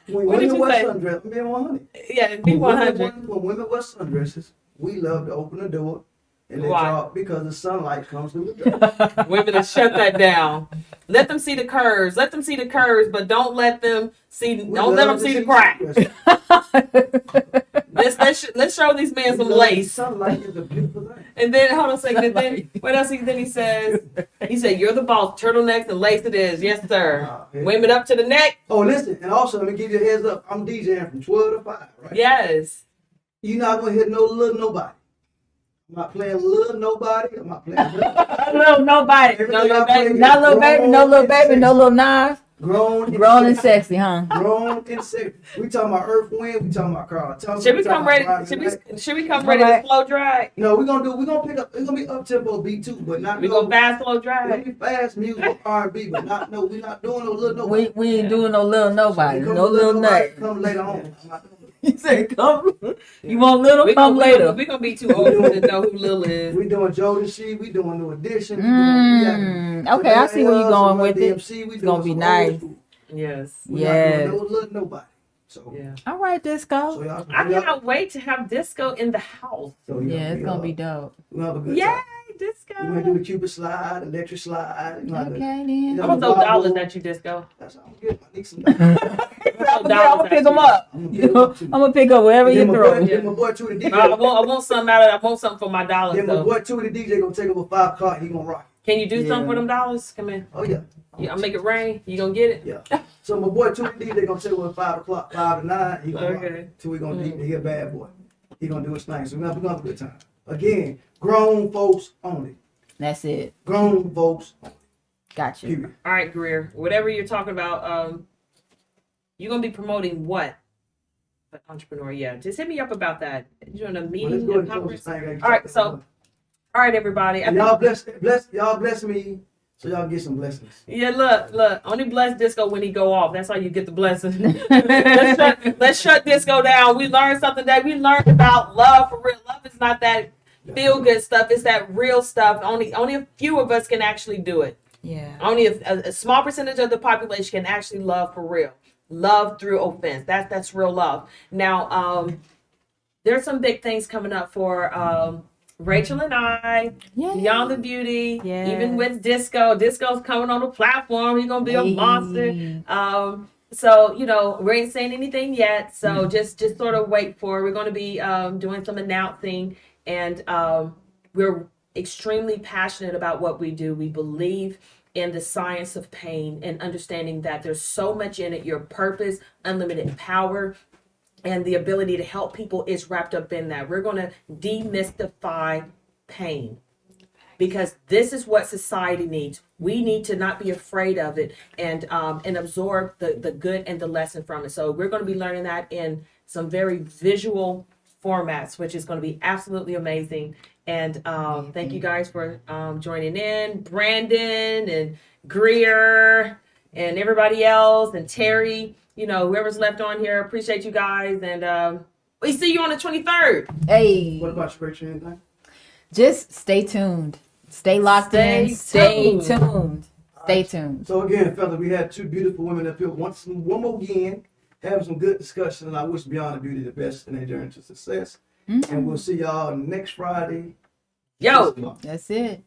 Speaker 2: when
Speaker 1: what did
Speaker 2: women
Speaker 1: you
Speaker 2: wear
Speaker 1: say?
Speaker 2: sundresses, I'm being 100.
Speaker 1: Yeah, be 100.
Speaker 2: When women wear sundresses, we love to open the door and let
Speaker 1: Why?
Speaker 2: y'all, because the sunlight comes through the door.
Speaker 1: Women to shut that down. Let them see the curves. Let them see the curves, but don't let them see.
Speaker 2: We
Speaker 1: Don't let them
Speaker 2: love to
Speaker 1: see the crack.
Speaker 2: sundresses.
Speaker 1: Let's show these men
Speaker 2: We
Speaker 1: some
Speaker 2: love-
Speaker 1: lace.
Speaker 2: Sunlight is a beautiful thing.
Speaker 1: And then hold on a second. And then what else? Then he says, "You're the boss. Turtlenecks and lace it is. Yes, sir.
Speaker 2: Yeah.
Speaker 1: Women up to the neck.
Speaker 2: Oh, listen, and also let me give you a heads up. I'm DJing from 12 to 5, right?
Speaker 1: Yes.
Speaker 2: You're not gonna hit no little nobody. I'm not playing little nobody. I'm not playing
Speaker 3: Little nobody.
Speaker 2: Everything
Speaker 1: No little
Speaker 2: I play
Speaker 1: baby.
Speaker 2: is
Speaker 3: Not little baby, no little
Speaker 2: grown
Speaker 3: baby,
Speaker 2: and
Speaker 3: no little knives.
Speaker 2: sexy.
Speaker 3: Grown and sexy, huh?
Speaker 2: Grown and sexy. We talking about Earth Wind. We talking about Carl.
Speaker 1: Should we come ready? Should we come ready to slow drag?
Speaker 2: No, we're gonna pick up. It's gonna be up tempo beat too, but not.
Speaker 1: We go fast, slow
Speaker 2: It's gonna
Speaker 1: drag.
Speaker 2: be fast music R&B, but not. No, we're not doing no little nobody.
Speaker 3: We ain't doing no little nobody,
Speaker 2: Come
Speaker 3: no little
Speaker 2: nobody,
Speaker 3: nut.
Speaker 2: Come later on. I'm not doing it.
Speaker 3: You said come. You want little? Come later.
Speaker 1: We're gonna be too old to know who Lil is.
Speaker 2: We doing Jodeci. We doing New Edition. We doing,
Speaker 3: Okay, I see where you're going with it.
Speaker 2: DMC, we
Speaker 3: It's gonna
Speaker 2: doing
Speaker 3: be
Speaker 2: some
Speaker 3: nice.
Speaker 2: old school.
Speaker 1: Yes.
Speaker 2: We
Speaker 3: Yes.
Speaker 2: not doing no little nobody. So,
Speaker 1: Yeah.
Speaker 3: All right, Disco.
Speaker 2: so y'all,
Speaker 1: I cannot wait to have disco in the house.
Speaker 3: Yeah, it's gonna be dope.
Speaker 2: We'll have a good
Speaker 1: Yay,
Speaker 2: time.
Speaker 1: disco.
Speaker 2: We're gonna do the Cupid slide, electric slide. You know,
Speaker 3: Okay,
Speaker 2: the-
Speaker 3: then.
Speaker 2: Yeah.
Speaker 1: I'm gonna throw dollars at you, disco.
Speaker 2: That's all I'm getting. I need some.
Speaker 3: I'm gonna pick them up.
Speaker 2: I'm
Speaker 3: I'm gonna pick up wherever you throw.
Speaker 2: Then my boy to the DJ.
Speaker 1: I want something out of. I want something for my dollars
Speaker 2: Then my
Speaker 1: though.
Speaker 2: boy to the DJ gonna take over 5 o'clock. He gonna rock.
Speaker 1: Can you do
Speaker 3: Yeah.
Speaker 1: something for them dollars? Come in.
Speaker 2: Oh yeah.
Speaker 1: I'll make it rain. You gonna get it?
Speaker 2: Yeah. So my boy to the DJ gonna take over 5 o'clock, 5 to 9. He gonna rock.
Speaker 1: Okay.
Speaker 2: Till we gonna he a bad boy. He gonna do his thing. So we're gonna have a good time. Again, grown folks only.
Speaker 3: That's it.
Speaker 2: Grown folks.
Speaker 3: Gotcha.
Speaker 2: Period.
Speaker 1: All right, Greer. Whatever you're talking about, you're gonna be promoting what? An entrepreneur, yeah. Just hit me up about that. You doing a
Speaker 2: Well, let's
Speaker 1: meeting,
Speaker 2: go
Speaker 1: a
Speaker 2: ahead and close
Speaker 1: conference?
Speaker 2: this thing.
Speaker 1: All right, so all right, everybody. I
Speaker 2: And
Speaker 1: think-
Speaker 2: y'all bless me so y'all get some blessings.
Speaker 1: Yeah, look. Only bless disco when he go off. That's how you get the blessing. let's shut disco down. We learned something that we learned about love for real. Love is not that feel good stuff. It's that real stuff. Only a few of us can actually do it.
Speaker 3: Yeah.
Speaker 1: Only a small percentage of the population can actually love for real. Love through offense. That's real love. Now, there's some big things coming up for Rachel and I,
Speaker 3: Yeah.
Speaker 1: Beyond the Beauty,
Speaker 3: Yeah.
Speaker 1: even with Disco. Disco's coming on the platform. He's gonna be a
Speaker 3: Hey.
Speaker 1: monster. So we ain't saying anything yet. So just sort of wait for it. We're gonna be doing some announcing, and we're extremely passionate about what we do. We believe in the science of pain and understanding that there's so much in it. Your purpose, unlimited power, and the ability to help people is wrapped up in that. We're going to demystify pain because this is what society needs. We need to not be afraid of it and absorb the good and the lesson from it. So we're going to be learning that in some very visual formats, which is going to be absolutely amazing. And thank you guys for joining in. Brandon and Greer and everybody else and Terry, whoever's left on here. Appreciate you guys. And we see you on the 23rd.
Speaker 3: Hey.
Speaker 2: What about you, Rachel? Anything?
Speaker 3: Just stay tuned. Stay locked in. Stay
Speaker 1: tuned.
Speaker 3: tuned. Stay tuned.
Speaker 2: So again, fellas, we had 2 beautiful women up here. One more again, having some good discussion, and I wish Beyond the Beauty the best in their journey to success. And we'll see y'all next Friday.
Speaker 1: Yo.
Speaker 3: That's it.